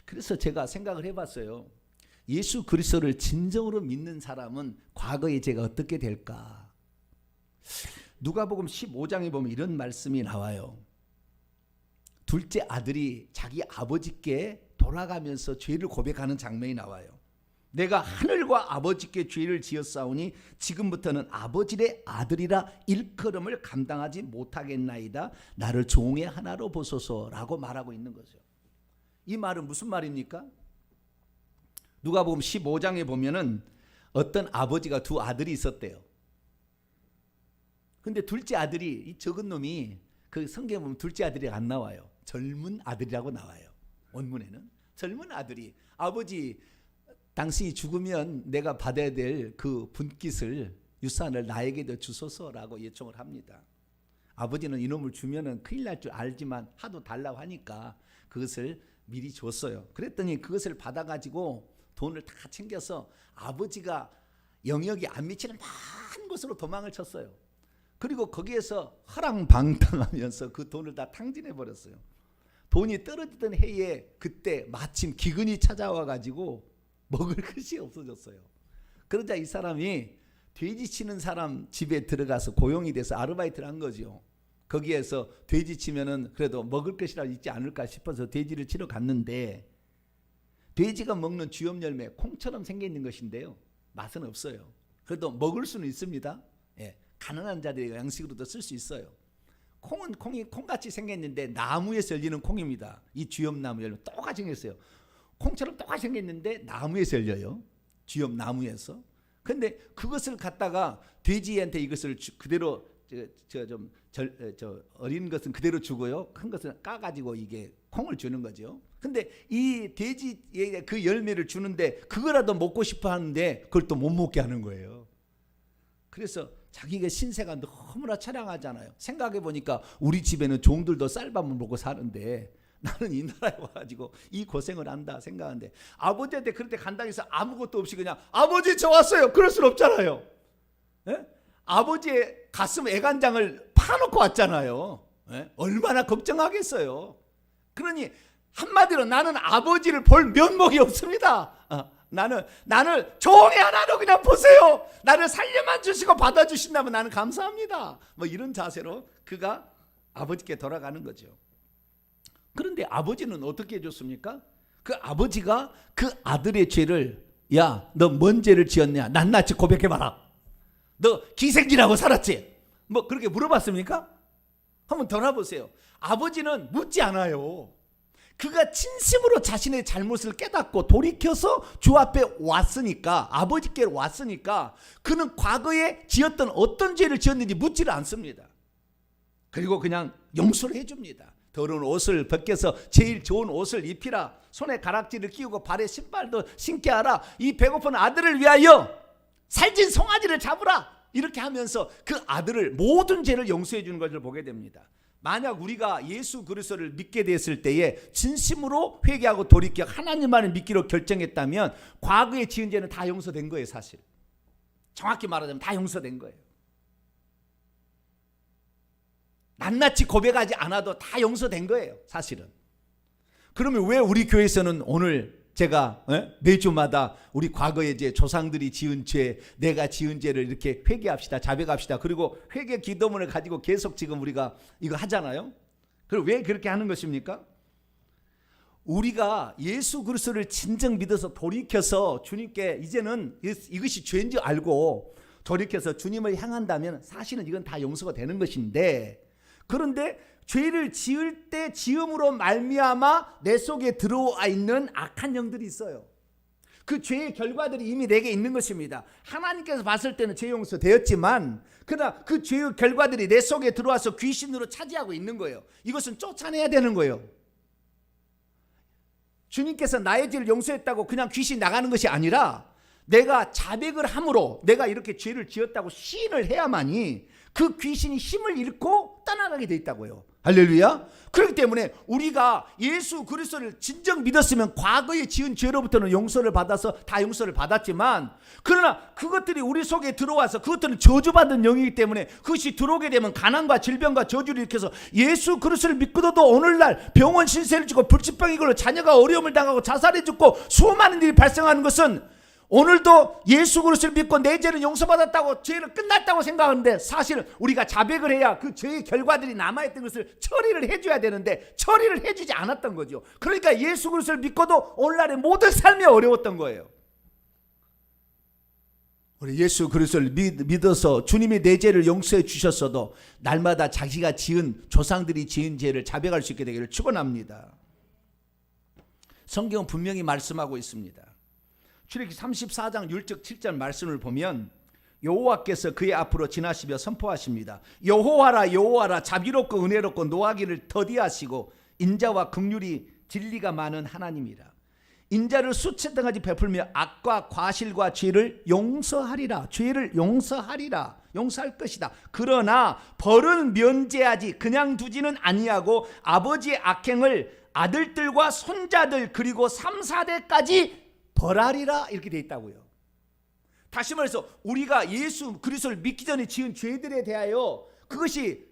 [SPEAKER 1] 그래서 제가 생각을 해봤어요. 예수 그리스도를 진정으로 믿는 사람은 과거의 제가 어떻게 될까? 누가복음 15장에 보면 이런 말씀이 나와요. 둘째 아들이 자기 아버지께 돌아가면서 죄를 고백하는 장면이 나와요. 내가 하늘과 아버지께 죄를 지었사오니 지금부터는 아버지의 아들이라 일컬음을 감당하지 못하겠나이다. 나를 종의 하나로 보소서라고 말하고 있는 거죠. 이 말은 무슨 말입니까? 누가복음 15장에 보면은 어떤 아버지가 두 아들이 있었대요. 근데 둘째 아들이, 이 적은 놈이, 그 성경에 보면 둘째 아들이 안 나와요. 젊은 아들이라고 나와요. 원문에는 젊은 아들이, 아버지 당신이 죽으면 내가 받아야 될 그 분깃을, 유산을 나에게도 주소서라고 요청을 합니다. 아버지는 이놈을 주면은 큰일 날 줄 알지만 하도 달라고 하니까 그것을 미리 줬어요. 그랬더니 그것을 받아가지고 돈을 다 챙겨서 아버지가 영역이 안 미치는 먼 곳으로 도망을 쳤어요. 그리고 거기에서 허랑방탕하면서 그 돈을 다 탕진해 버렸어요. 돈이 떨어지던 해에 그때 마침 기근이 찾아와 가지고 먹을 것이 없어졌어요. 그러자 이 사람이 돼지 치는 사람 집에 들어가서 고용이 돼서 아르바이트를 한 거죠. 거기에서 돼지 치면은 그래도 먹을 것이라도 있지 않을까 싶어서 돼지를 치러 갔는데, 돼지가 먹는 주염 열매 콩처럼 생겨있는 것인데요, 맛은 없어요. 그래도 먹을 수는 있습니다. 예, 가난한 자들의 양식으로도 쓸 수 있어요. 콩은 콩같이 생겼는데 나무에서 열리는 콩입니다. 이 주염나무 열매 똑같이 생겼어요. 콩처럼 똑같이 생겼는데 나무에서 열려요. 주염나무에서. 근데 그것을 갖다가 돼지한테 이것을 그대로 어린 것은 그대로 주고요, 큰 것은 까가지고 이게 콩을 주는 거죠. 근데 이 돼지에 그 열매를 주는데 그거라도 먹고 싶어 하는데 그걸 또 못 먹게 하는 거예요. 그래서 자기가 신세가 너무나 처량하잖아요. 생각해 보니까 우리 집에는 종들도 쌀밥을 먹고 사는데 나는 이 나라에 와가지고 이 고생을 한다 생각하는데, 아버지한테 그럴 때 간다고 해서 아무것도 없이 그냥 아버지 저 왔어요, 그럴 수는 없잖아요. 예? 아버지의 가슴 애간장을 파놓고 왔잖아요. 예? 얼마나 걱정하겠어요. 그러니 한마디로 나는 아버지를 볼 면목이 없습니다. 나를 종의 하나로 그냥 보세요. 나를 살려만 주시고 받아주신다면 나는 감사합니다. 뭐 이런 자세로 그가 아버지께 돌아가는 거죠. 그런데 아버지는 어떻게 해줬습니까? 그 아버지가 그 아들의 죄를, 야, 너 뭔 죄를 지었냐? 낱낱이 고백해봐라. 너 기생질하고 살았지? 뭐 그렇게 물어봤습니까? 한번 돌아보세요. 아버지는 묻지 않아요. 그가 진심으로 자신의 잘못을 깨닫고 돌이켜서 주 앞에 왔으니까, 아버지께 왔으니까 그는 과거에 지었던 어떤 죄를 지었는지 묻지를 않습니다. 그리고 그냥 용서를 해줍니다. 더러운 옷을 벗겨서 제일 좋은 옷을 입히라. 손에 가락지를 끼우고 발에 신발도 신게 하라. 이 배고픈 아들을 위하여 살찐 송아지를 잡으라. 이렇게 하면서 그 아들을 모든 죄를 용서해 주는 것을 보게 됩니다. 만약 우리가 예수 그리스도를 믿게 됐을 때에 진심으로 회개하고 돌이켜 하나님만을 믿기로 결정했다면 과거에 지은 죄는 다 용서된 거예요. 사실 정확히 말하자면 다 용서된 거예요. 낱낱이 고백하지 않아도 다 용서된 거예요. 사실은. 그러면 왜 우리 교회에서는 오늘 제가 매주마다 우리 과거에 이제 조상들이 지은 죄, 내가 지은 죄를 이렇게 회개합시다, 자백합시다. 그리고 회개 기도문을 가지고 계속 지금 우리가 이거 하잖아요. 그럼 왜 그렇게 하는 것입니까? 우리가 예수 그리스도를 진정 믿어서 돌이켜서 주님께 이제는 이것이 죄인지 알고 돌이켜서 주님을 향한다면 사실은 이건 다 용서가 되는 것인데, 그런데 죄를 지을 때 지음으로 말미암아 내 속에 들어와 있는 악한 영들이 있어요. 그 죄의 결과들이 이미 내게 있는 것입니다. 하나님께서 봤을 때는 죄 용서되었지만 그러나 그 죄의 결과들이 내 속에 들어와서 귀신으로 차지하고 있는 거예요. 이것은 쫓아내야 되는 거예요. 주님께서 나의 죄를 용서했다고 그냥 귀신 나가는 것이 아니라 내가 자백을 함으로 내가 이렇게 죄를 지었다고 시인을 해야만이 그 귀신이 힘을 잃고 떠나가게 돼 있다고요. 할렐루야. 그렇기 때문에 우리가 예수 그리스도를 진정 믿었으면 과거에 지은 죄로부터는 용서를 받아서 다 용서를 받았지만, 그러나 그것들이 우리 속에 들어와서 그것들은 저주받은 영이기 때문에 그것이 들어오게 되면 가난과 질병과 저주를 일으켜서 예수 그리스도를 믿고도 오늘날 병원 신세를 지고 불치병이 걸려 자녀가 어려움을 당하고 자살해 죽고 수많은 일이 발생하는 것은, 오늘도 예수 그리스도를 믿고 내 죄는 용서받았다고 죄는 끝났다고 생각하는데, 사실은 우리가 자백을 해야 그 죄의 결과들이 남아있던 것을 처리를 해줘야 되는데 처리를 해주지 않았던 거죠. 그러니까 예수 그리스도를 믿고도 오늘날의 모든 삶이 어려웠던 거예요. 우리 예수 그리스도를 믿어서 주님이 내 죄를 용서해 주셨어도 날마다 자기가 지은 조상들이 지은 죄를 자백할 수 있게 되기를 축원합니다. 성경은 분명히 말씀하고 있습니다. 출애굽기 34장 6절 7절 말씀을 보면 여호와께서 그의 앞으로 지나시며 선포하십니다. 여호와라 여호와라, 자비롭고 은혜롭고 노하기를 더디하시고 인자와 긍휼이 진리가 많은 하나님이라. 인자를 수천등까지 베풀며 악과 과실과 죄를 용서하리라. 죄를 용서하리라. 용서할 것이다. 그러나 벌은 면제하지 그냥 두지는 아니하고 아버지의 악행을 아들들과 손자들 그리고 3, 4대까지 벌하리라. 이렇게 돼 있다고요. 다시 말해서 우리가 예수 그리스도를 믿기 전에 지은 죄들에 대하여 그것이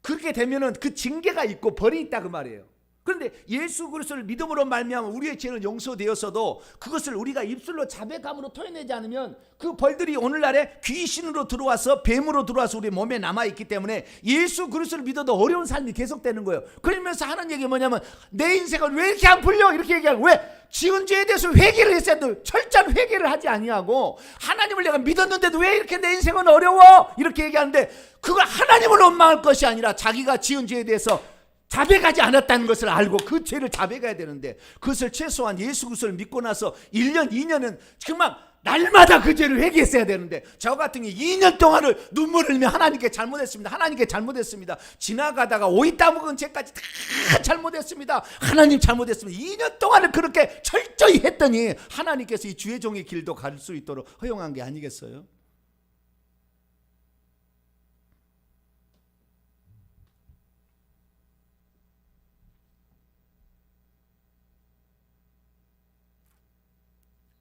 [SPEAKER 1] 그렇게 되면은 그 징계가 있고 벌이 있다 그 말이에요. 그런데 예수 그리스도를 믿음으로 말미암아 우리의 죄는 용서되었어도 그것을 우리가 입술로 자백함으로 토해내지 않으면 그 벌들이 오늘날에 귀신으로 들어와서 뱀으로 들어와서 우리 몸에 남아있기 때문에 예수 그리스도를 믿어도 어려운 삶이 계속되는 거예요. 그러면서 하는 얘기 뭐냐면 내 인생은 왜 이렇게 안 풀려? 이렇게 얘기하고, 왜? 지은 죄에 대해서 회개를 했어야 돼. 철저한 회개를 하지 아니하고 하나님을 내가 믿었는데도 왜 이렇게 내 인생은 어려워? 이렇게 얘기하는데 그걸 하나님을 원망할 것이 아니라 자기가 지은 죄에 대해서 자백하지 않았다는 것을 알고 그 죄를 자백해야 되는데, 그것을 최소한 예수 그리스도를 믿고 나서 1년 2년은 정말 날마다 그 죄를 회개했어야 되는데, 저 같은 경우 2년 동안을 눈물을 흘리며 하나님께 잘못했습니다. 하나님께 잘못했습니다. 지나가다가 오이 따먹은 죄까지 다 잘못했습니다. 하나님 잘못했습니다. 2년 동안을 그렇게 철저히 했더니 하나님께서 이 주의 종의 길도 갈 수 있도록 허용한 게 아니겠어요?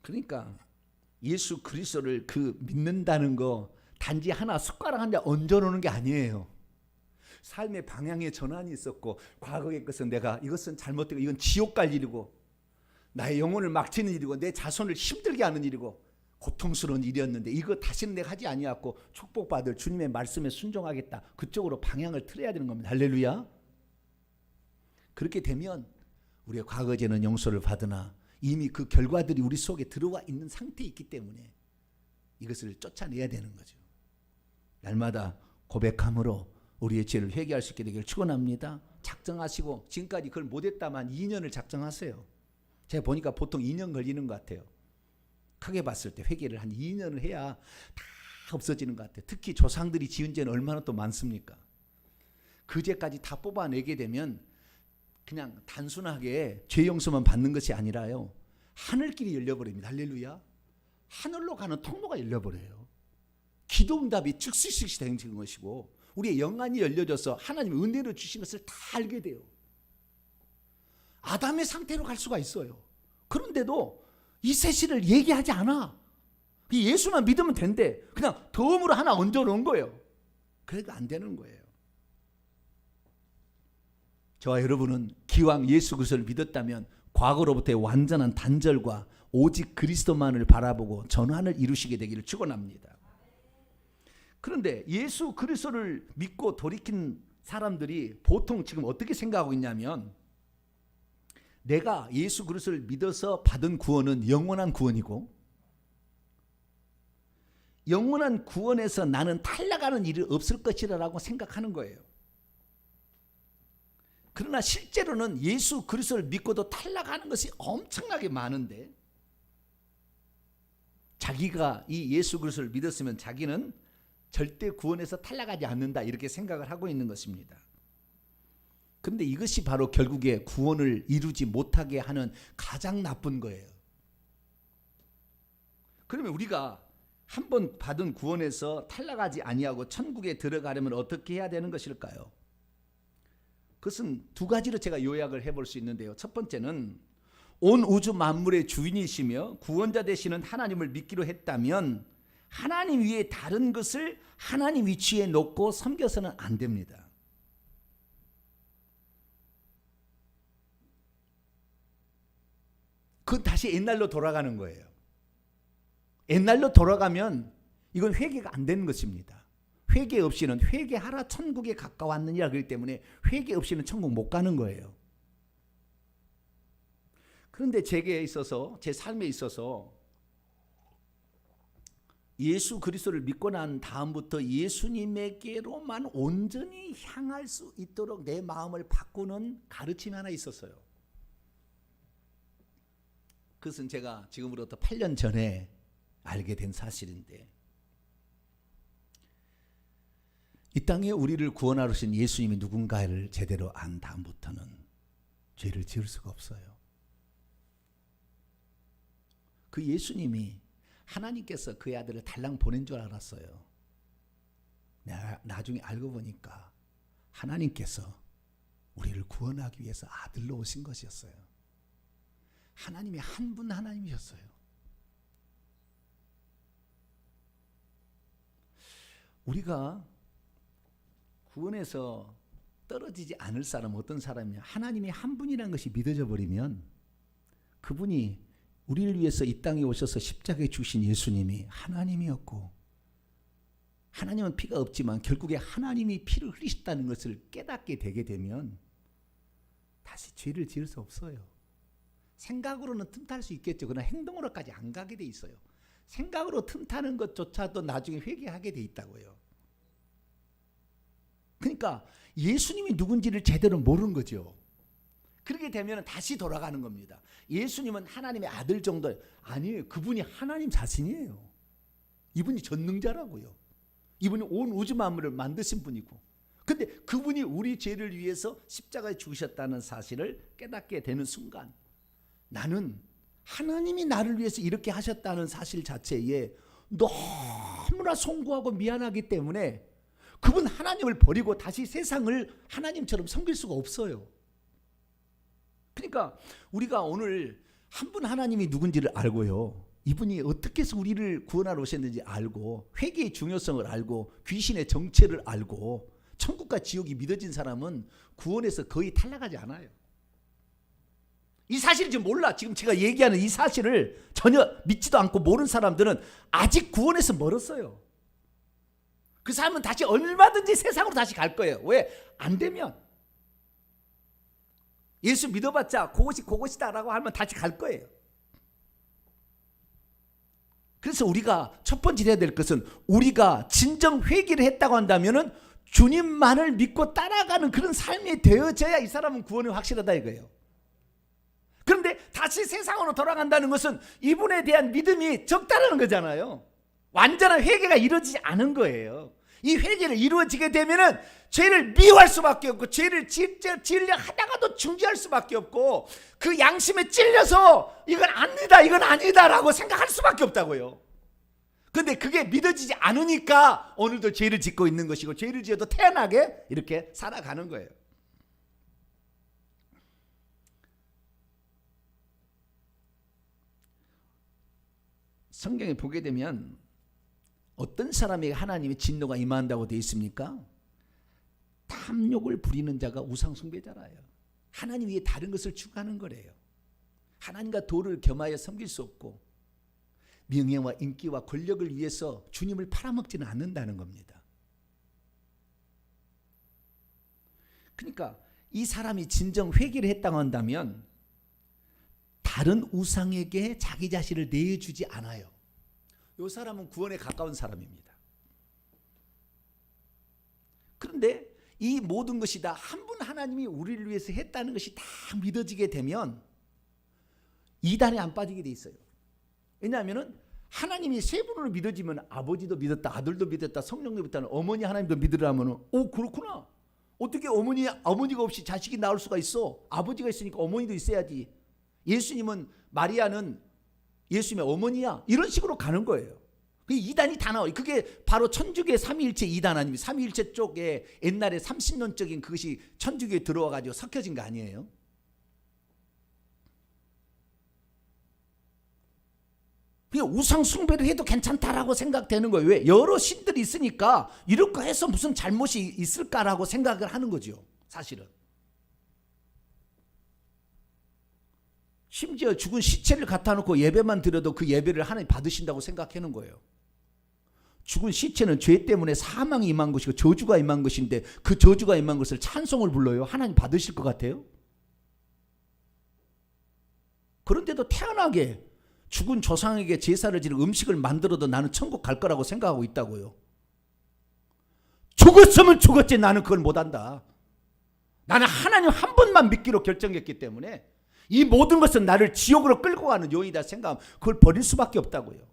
[SPEAKER 1] 그러니까 예수 그리스도를 그 믿는다는 거 단지 하나 숟가락 한 대 얹어놓는 게 아니에요. 삶의 방향의 전환이 있었고, 과거의 것은 내가 이것은 잘못되고 이건 지옥 갈 일이고 나의 영혼을 막치는 일이고 내 자손을 힘들게 하는 일이고 고통스러운 일이었는데 이거 다시는 내가 하지 아니하고 축복받을 주님의 말씀에 순종하겠다. 그쪽으로 방향을 틀어야 되는 겁니다. 할렐루야. 그렇게 되면 우리의 과거 죄는 용서를 받으나 이미 그 결과들이 우리 속에 들어와 있는 상태에 있기 때문에 이것을 쫓아내야 되는 거죠. 날마다 고백함으로 우리의 죄를 회개할 수 있게 되기를 축원합니다. 작정하시고, 지금까지 그걸 못했다만 2년을 작정하세요. 제가 보니까 보통 2년 걸리는 것 같아요. 크게 봤을 때 회개를 한 2년을 해야 다 없어지는 것 같아요. 특히 조상들이 지은 죄는 얼마나 또 많습니까? 그 죄까지 다 뽑아내게 되면 그냥 단순하게 죄 용서만 받는 것이 아니라요, 하늘길이 열려버립니다. 할렐루야. 하늘로 가는 통로가 열려버려요. 기도응답이 즉시 되는 것이고 우리의 영안이 열려져서 하나님의 은혜로 주신 것을 다 알게 돼요. 아담의 상태로 갈 수가 있어요. 그런데도 이 세시를 얘기하지 않아. 예수만 믿으면 된대. 그냥 덤으로 하나 얹어놓은 거예요. 그래도 안 되는 거예요. 저와 여러분은 기왕 예수 그리스도를 믿었다면 과거로부터의 완전한 단절과 오직 그리스도만을 바라보고 전환을 이루시게 되기를 축원합니다. 그런데 예수 그리스도를 믿고 돌이킨 사람들이 보통 지금 어떻게 생각하고 있냐면, 내가 예수 그리스도를 믿어서 받은 구원은 영원한 구원이고 영원한 구원에서 나는 탈락하는 일이 없을 것이라고 생각하는 거예요. 그러나 실제로는 예수 그리스도를 믿고도 탈락하는 것이 엄청나게 많은데, 자기가 이 예수 그리스도를 믿었으면 자기는 절대 구원에서 탈락하지 않는다, 이렇게 생각을 하고 있는 것입니다. 그런데 이것이 바로 결국에 구원을 이루지 못하게 하는 가장 나쁜 거예요. 그러면 우리가 한 번 받은 구원에서 탈락하지 아니하고 천국에 들어가려면 어떻게 해야 되는 것일까요? 그것은 두 가지로 제가 요약을 해볼 수 있는데요. 첫 번째는 온 우주 만물의 주인이시며 구원자 되시는 하나님을 믿기로 했다면 하나님 위에 다른 것을 하나님 위치에 놓고 섬겨서는 안 됩니다. 그건 다시 옛날로 돌아가는 거예요. 옛날로 돌아가면 이건 회개가 안 되는 것입니다. 회개 없이는 회개하라 천국에 가까웠느니라 그렇기 때문에 회개 없이는 천국 못 가는 거예요. 그런데 제게 있어서 제 삶에 있어서 예수 그리스도를 믿고 난 다음부터 예수님에게로만 온전히 향할 수 있도록 내 마음을 바꾸는 가르침이 하나 있었어요. 그것은 제가 지금으로부터 8년 전에 알게 된 사실인데, 이 땅에 우리를 구원하러 오신 예수님이 누군가를 제대로 안 다음부터는 죄를 지을 수가 없어요. 그 예수님이 하나님께서 그의 아들을 달랑 보낸 줄 알았어요. 내가 나중에 알고 보니까 하나님께서 우리를 구원하기 위해서 아들로 오신 것이었어요. 하나님이 한 분 하나님이셨어요. 우리가 구원에서 떨어지지 않을 사람은 어떤 사람이냐? 하나님이 한 분이라는 것이 믿어져 버리면 그분이 우리를 위해서 이 땅에 오셔서 십자가에 죽으신 예수님이 하나님이었고, 하나님은 피가 없지만 결국에 하나님이 피를 흘리셨다는 것을 깨닫게 되게 되면 다시 죄를 지을 수 없어요. 생각으로는 틈탈 수 있겠죠. 그러나 행동으로까지 안 가게 돼 있어요. 생각으로 틈타는 것조차도 나중에 회개하게 돼 있다고요. 그러니까 예수님이 누군지를 제대로 모르는 거죠. 그렇게 되면 다시 돌아가는 겁니다. 예수님은 하나님의 아들 정도 아니에요. 그분이 하나님 자신이에요. 이분이 전능자라고요. 이분이 온 우주 만물을 만드신 분이고, 근데 그분이 우리 죄를 위해서 십자가에 죽으셨다는 사실을 깨닫게 되는 순간, 나는 하나님이 나를 위해서 이렇게 하셨다는 사실 자체에 너무나 송구하고 미안하기 때문에 그분 하나님을 버리고 다시 세상을 하나님처럼 섬길 수가 없어요. 그러니까 우리가 오늘 한 분 하나님이 누군지를 알고요, 이분이 어떻게 해서 우리를 구원하러 오셨는지 알고, 회개의 중요성을 알고, 귀신의 정체를 알고, 천국과 지옥이 믿어진 사람은 구원에서 거의 탈락하지 않아요. 이 사실을 지금 몰라. 지금 제가 얘기하는 이 사실을 전혀 믿지도 않고 모르는 사람들은 아직 구원에서 멀었어요. 그 사람은 다시 얼마든지 세상으로 다시 갈 거예요. 왜? 안 되면. 예수 믿어봤자 그것이다라고 하면 다시 갈 거예요. 그래서 우리가 첫 번째 해야 될 것은, 우리가 진정 회개를 했다고 한다면은 주님만을 믿고 따라가는 그런 삶이 되어져야 이 사람은 구원이 확실하다 이거예요. 그런데 다시 세상으로 돌아간다는 것은 이분에 대한 믿음이 적다라는 거잖아요. 완전한 회개가 이루어지지 않은 거예요. 이 회개를 이루어지게 되면은 죄를 미워할 수밖에 없고, 죄를 지으려 하다가도 중지할 수밖에 없고, 그 양심에 찔려서 이건 아니다, 이건 아니다라고 생각할 수밖에 없다고요. 근데 그게 믿어지지 않으니까 오늘도 죄를 짓고 있는 것이고, 죄를 지어도 태연하게 이렇게 살아가는 거예요. 성경에 보게 되면 어떤 사람에게 하나님의 진노가 임한다고 되어 있습니까? 탐욕을 부리는 자가 우상 숭배자라요. 하나님 위에 다른 것을 추구하는 거래요. 하나님과 도를 겸하여 섬길 수 없고, 명예와 인기와 권력을 위해서 주님을 팔아먹지는 않는다는 겁니다. 그러니까 이 사람이 진정 회개를 했다고 한다면 다른 우상에게 자기 자신을 내주지 않아요. 이 사람은 구원에 가까운 사람입니다. 그런데 이 모든 것이 다 한 분 하나님이 우리를 위해서 했다는 것이 다 믿어지게 되면 이단에 안 빠지게 돼 있어요. 왜냐하면 하나님이 세 분으로 믿어지면 아버지도 믿었다, 아들도 믿었다, 성령도 믿었다, 어머니 하나님도 믿으라면, 오 그렇구나. 어떻게 어머니가 없이 자식이 나올 수가 있어? 아버지가 있으니까 어머니도 있어야지. 예수님은, 마리아는 예수님의 어머니야. 이런 식으로 가는 거예요. 그 이단이 다 나와요. 그게 바로 천주교의 삼위일체 이단 아닙니까? 삼위일체 쪽에 옛날에 30년적인 그것이 천주교에 들어와 가지고 섞여진 거 아니에요? 그냥 우상 숭배를 해도 괜찮다라고 생각되는 거예요. 왜? 여러 신들이 있으니까 이럴 거 해서 무슨 잘못이 있을까라고 생각을 하는 거죠. 사실은. 심지어 죽은 시체를 갖다 놓고 예배만 드려도 그 예배를 하나님 받으신다고 생각하는 거예요. 죽은 시체는 죄 때문에 사망이 임한 것이고 저주가 임한 것인데 그 저주가 임한 것을 찬송을 불러요. 하나님 받으실 것 같아요? 그런데도 태연하게 죽은 조상에게 제사를 지는 음식을 만들어도 나는 천국 갈 거라고 생각하고 있다고요. 죽었으면 죽었지 나는 그걸 못한다. 나는 하나님 한 분만 믿기로 결정했기 때문에 이 모든 것은 나를 지옥으로 끌고 가는 요인이다 생각하면 그걸 버릴 수밖에 없다고요.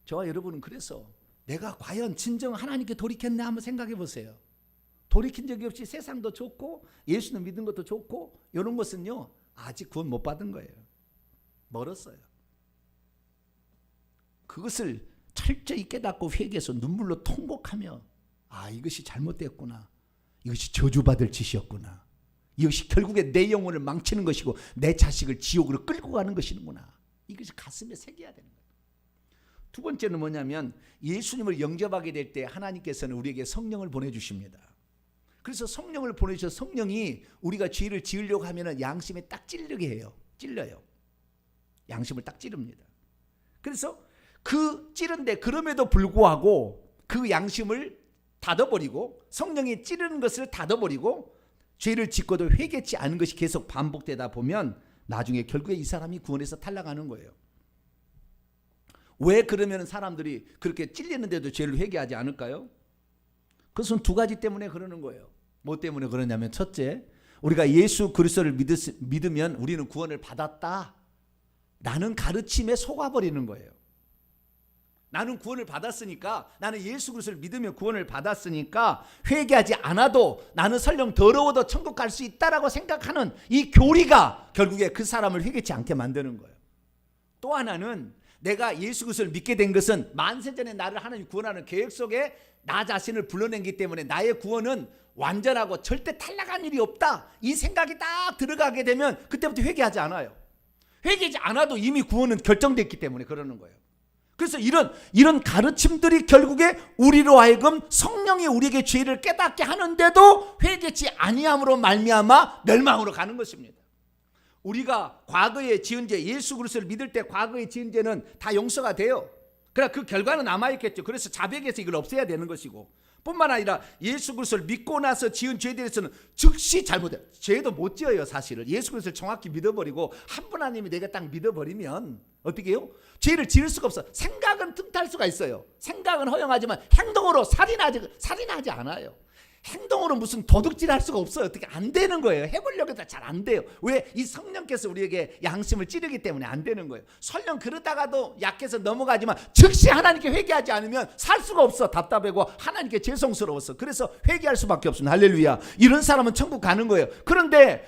[SPEAKER 1] 저와 여러분은 그래서 내가 과연 진정 하나님께 돌이켰나 한번 생각해 보세요. 돌이킨 적이 없이 세상도 좋고 예수는 믿은 것도 좋고 이런 것은요 아직 구원 못 받은 거예요. 멀었어요. 그것을 철저히 깨닫고 회개해서 눈물로 통곡하며 아 이것이 잘못되었구나. 이것이 저주받을 짓이었구나. 이것이 결국에 내 영혼을 망치는 것이고 내 자식을 지옥으로 끌고 가는 것이구나. 이것이 가슴에 새겨야 되는 거예요. 두 번째는 뭐냐면 예수님을 영접하게 될 때 하나님께서는 우리에게 성령을 보내주십니다. 그래서 성령을 보내주셔서 성령이 우리가 죄를 지으려고 하면 양심에 딱 찔르게 해요. 찔러요. 양심을 딱 찌릅니다. 그래서 그 찌른데 그럼에도 불구하고 그 양심을 닫아버리고 성령이 찌르는 것을 닫아버리고 죄를 짓고도 회개치 않은 것이 계속 반복되다 보면 나중에 결국에 이 사람이 구원에서 탈락하는 거예요. 왜 그러면 사람들이 그렇게 찔리는데도 죄를 회개하지 않을까요? 그것은 두 가지 때문에 그러는 거예요. 뭐 때문에 그러냐면 첫째, 우리가 예수 그리스도를 믿으면 우리는 구원을 받았다 라는 가르침에 속아버리는 거예요. 나는 구원을 받았으니까 나는 예수 그리스도를 믿으면 구원을 받았으니까 회개하지 않아도 나는 설령 더러워도 천국 갈 수 있다라고 생각하는 이 교리가 결국에 그 사람을 회개치 않게 만드는 거예요. 또 하나는 내가 예수 그리스도를 믿게 된 것은 만세전에 나를 하나님 구원하는 계획 속에 나 자신을 불러낸기 때문에 나의 구원은 완전하고 절대 탈락한 일이 없다. 이 생각이 딱 들어가게 되면 그때부터 회개하지 않아요. 회개하지 않아도 이미 구원은 결정됐기 때문에 그러는 거예요. 그래서 이런 가르침들이 결국에 우리로 하여금 성령이 우리에게 죄를 깨닫게 하는데도 회개치 아니함으로 말미암아 멸망으로 가는 것입니다. 우리가 과거에 지은 죄, 예수 그리스도를 믿을 때 과거에 지은 죄는 다 용서가 돼요. 그러나 그 결과는 남아있겠죠. 그래서 자백해서 이걸 없애야 되는 것이고 뿐만 아니라 예수 그리스도를 믿고 나서 지은 죄에 대해서는 즉시 잘못해요. 죄도 못 지어요. 사실은 예수 그리스도를 정확히 믿어버리고 한 분 하나님이 내가 딱 믿어버리면 어떻게 해요? 죄를 지을 수가 없어. 생각은 틈탈 수가 있어요. 생각은 허용하지만 행동으로 살인하지 않아요. 행동으로 무슨 도둑질 할 수가 없어요. 어떻게 안 되는 거예요. 해보려고 해도 잘 안 돼요. 왜? 이 성령께서 우리에게 양심을 찌르기 때문에 안 되는 거예요. 설령 그러다가도 약해서 넘어가지만 즉시 하나님께 회개하지 않으면 살 수가 없어. 답답하고 하나님께 죄송스러워서. 그래서 회개할 수밖에 없습니다. 할렐루야. 이런 사람은 천국 가는 거예요. 그런데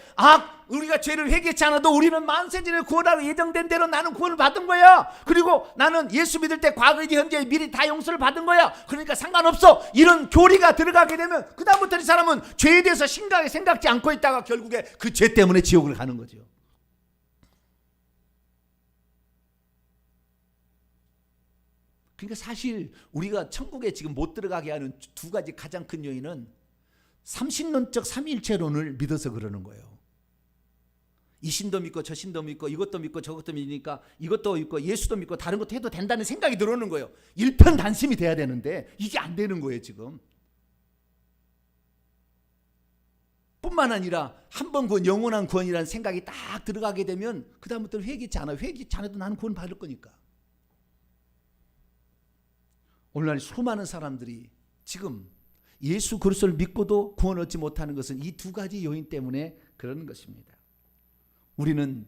[SPEAKER 1] 우리가 죄를 회개치 않아도 우리는 만세전에 구원하러 예정된 대로 나는 구원을 받은 거야. 그리고 나는 예수 믿을 때 과거이지 현재 미리 다 용서를 받은 거야. 그러니까 상관없어. 이런 교리가 들어가게 되면 그 다음부터 이 사람은 죄에 대해서 심각하게 생각지 않고 있다가 결국에 그 죄 때문에 지옥을 가는 거죠. 그러니까 사실 우리가 천국에 지금 못 들어가게 하는 두 가지 가장 큰 요인은 삼신론적 삼위일체론을 믿어서 그러는 거예요. 이 신도 믿고 저 신도 믿고 이것도 믿고 저것도 믿으니까 이것도 믿고 예수도 믿고 다른 것도 해도 된다는 생각이 들어오는 거예요. 일편단심이 돼야 되는데 이게 안 되는 거예요 지금. 뿐만 아니라 한 번 구원, 영원한 구원이라는 생각이 딱 들어가게 되면 그 다음부터 회개치 않아요. 회개치 않아도 나는 구원 받을 거니까. 오늘날 수많은 사람들이 지금 예수 그리스도를 믿고도 구원 얻지 못하는 것은 이 두 가지 요인 때문에 그러는 것입니다. 우리는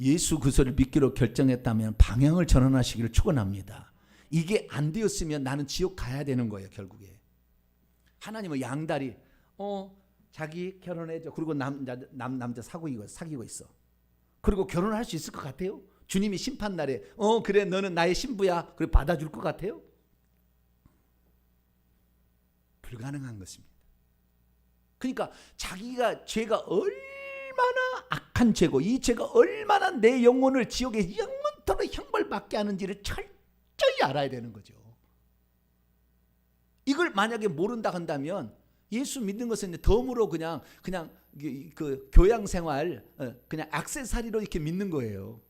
[SPEAKER 1] 예수 그리스도를 믿기로 결정했다면 방향을 전환하시기를 축원합니다. 이게 안 되었으면 나는 지옥 가야 되는 거예요. 결국에 하나님은 양다리 자기 결혼해줘. 그리고 남자 사귀고 있어. 그리고 결혼할 수 있을 것 같아요? 주님이 심판날에 그래 너는 나의 신부야 그리고 받아줄 것 같아요? 불가능한 것입니다. 그러니까 자기가 죄가 얼마나 악한 죄고 이 죄가 얼마나 내 영혼을 지옥에 영원토록 형벌받게 하는지를 철저히 알아야 되는 거죠. 이걸 만약에 모른다 한다면 예수 믿는 것은 덤으로 그냥 그 교양 생활 그냥 액세서리로 이렇게 믿는 거예요.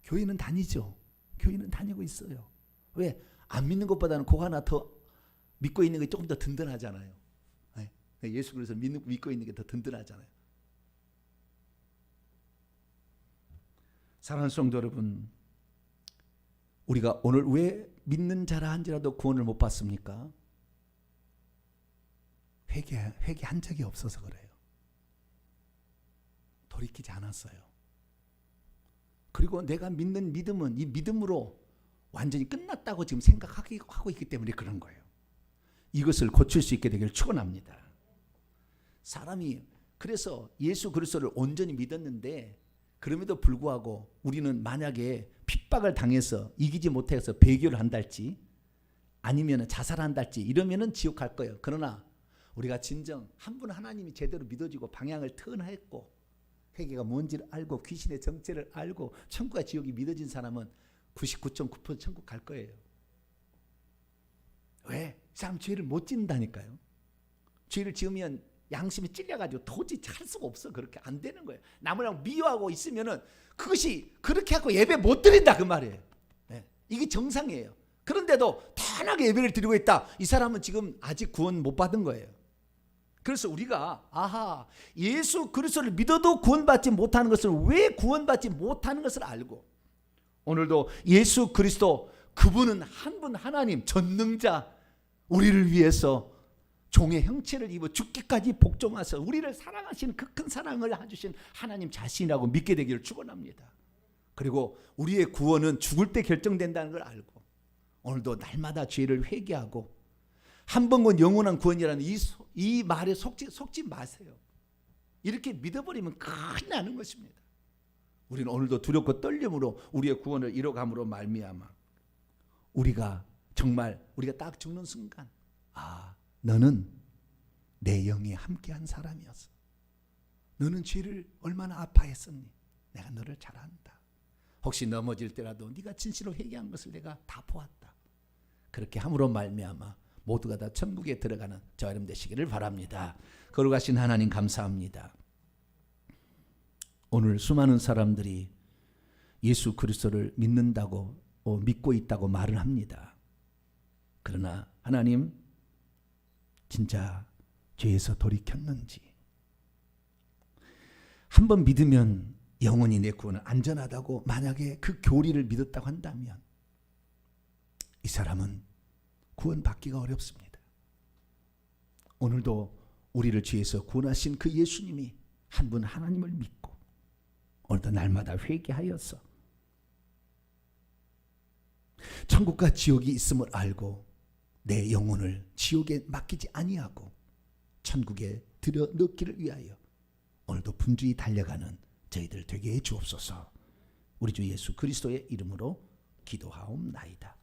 [SPEAKER 1] 교회는 다니죠. 교회는 다니고 있어요. 왜? 안 믿는 것보다는 그거 하나 더 믿고 있는 게 조금 더 든든하잖아요. 예수 그리스도 믿고 있는 게 더 든든하잖아요. 사랑하는 성도 여러분, 우리가 오늘 왜 믿는 자라 한지라도 구원을 못 받습니까? 회개한 적이 없어서 그래요. 돌이키지 않았어요. 그리고 내가 믿는 믿음은 이 믿음으로 완전히 끝났다고 지금 생각하고 있기 때문에 그런 거예요. 이것을 고칠 수 있게 되기를 축원합니다. 사람이 그래서 예수 그리스도를 온전히 믿었는데 그럼에도 불구하고 우리는 만약에 핍박을 당해서 이기지 못해서 배교를 한달지 아니면 자살한달지 이러면은 지옥 갈 거예요. 그러나 우리가 진정 한 분 하나님이 제대로 믿어지고 방향을 턴했고 회개가 뭔지를 알고 귀신의 정체를 알고 천국과 지옥이 믿어진 사람은 99.9% 천국 갈 거예요. 왜? 이 사람 죄를 못 짓는다니까요. 죄를 지으면 양심이 찔려가지고 도저히 할 수가 없어. 그렇게 안 되는 거예요. 남을 미워하고 있으면은 그것이 그렇게 하고 예배 못 드린다 그 말이에요. 네. 이게 정상이에요. 그런데도 편하게 예배를 드리고 있다. 이 사람은 지금 아직 구원 못 받은 거예요. 그래서 우리가 예수 그리스도를 믿어도 구원받지 못하는 것을 왜 구원받지 못하는 것을 알고 오늘도 예수 그리스도 그분은 한 분 하나님 전능자 우리를 위해서 종의 형체를 입어 죽기까지 복종하셔 우리를 사랑하시는 그 큰 사랑을 해주신 하나님 자신이라고 믿게 되기를 축원합니다. 그리고 우리의 구원은 죽을 때 결정된다는 걸 알고 오늘도 날마다 죄를 회개하고 한 번은 영원한 구원이라는 이 말에 속지 마세요. 이렇게 믿어버리면 큰일 나는 것입니다. 우리는 오늘도 두렵고 떨림으로 우리의 구원을 이뤄감으로 말미암아 우리가 정말 우리가 딱 죽는 순간 너는 내 영에 함께한 사람이었어. 너는 죄를 얼마나 아파했었니? 내가 너를 잘 안다. 혹시 넘어질 때라도 네가 진실로 회개한 것을 내가 다 보았다. 그렇게 함으로 말미암아 모두가 다 천국에 들어가는 저와 여러분 되시기를 바랍니다. 거룩하신 하나님 감사합니다. 오늘 수많은 사람들이 예수 그리스도를 믿는다고 믿고 있다고 말을 합니다. 그러나 하나님 진짜 죄에서 돌이켰는지 한번 믿으면 영원히 내 구원은 안전하다고 만약에 그 교리를 믿었다고 한다면 이 사람은 구원받기가 어렵습니다. 오늘도 우리를 죄에서 구원하신 그 예수님이 한 분 하나님을 믿고 오늘도 날마다 회개하여서 천국과 지옥이 있음을 알고 내 영혼을 지옥에 맡기지 아니하고 천국에 들여 넣기를 위하여 오늘도 분주히 달려가는 저희들 되게 해 주옵소서. 우리 주 예수 그리스도의 이름으로 기도하옵나이다.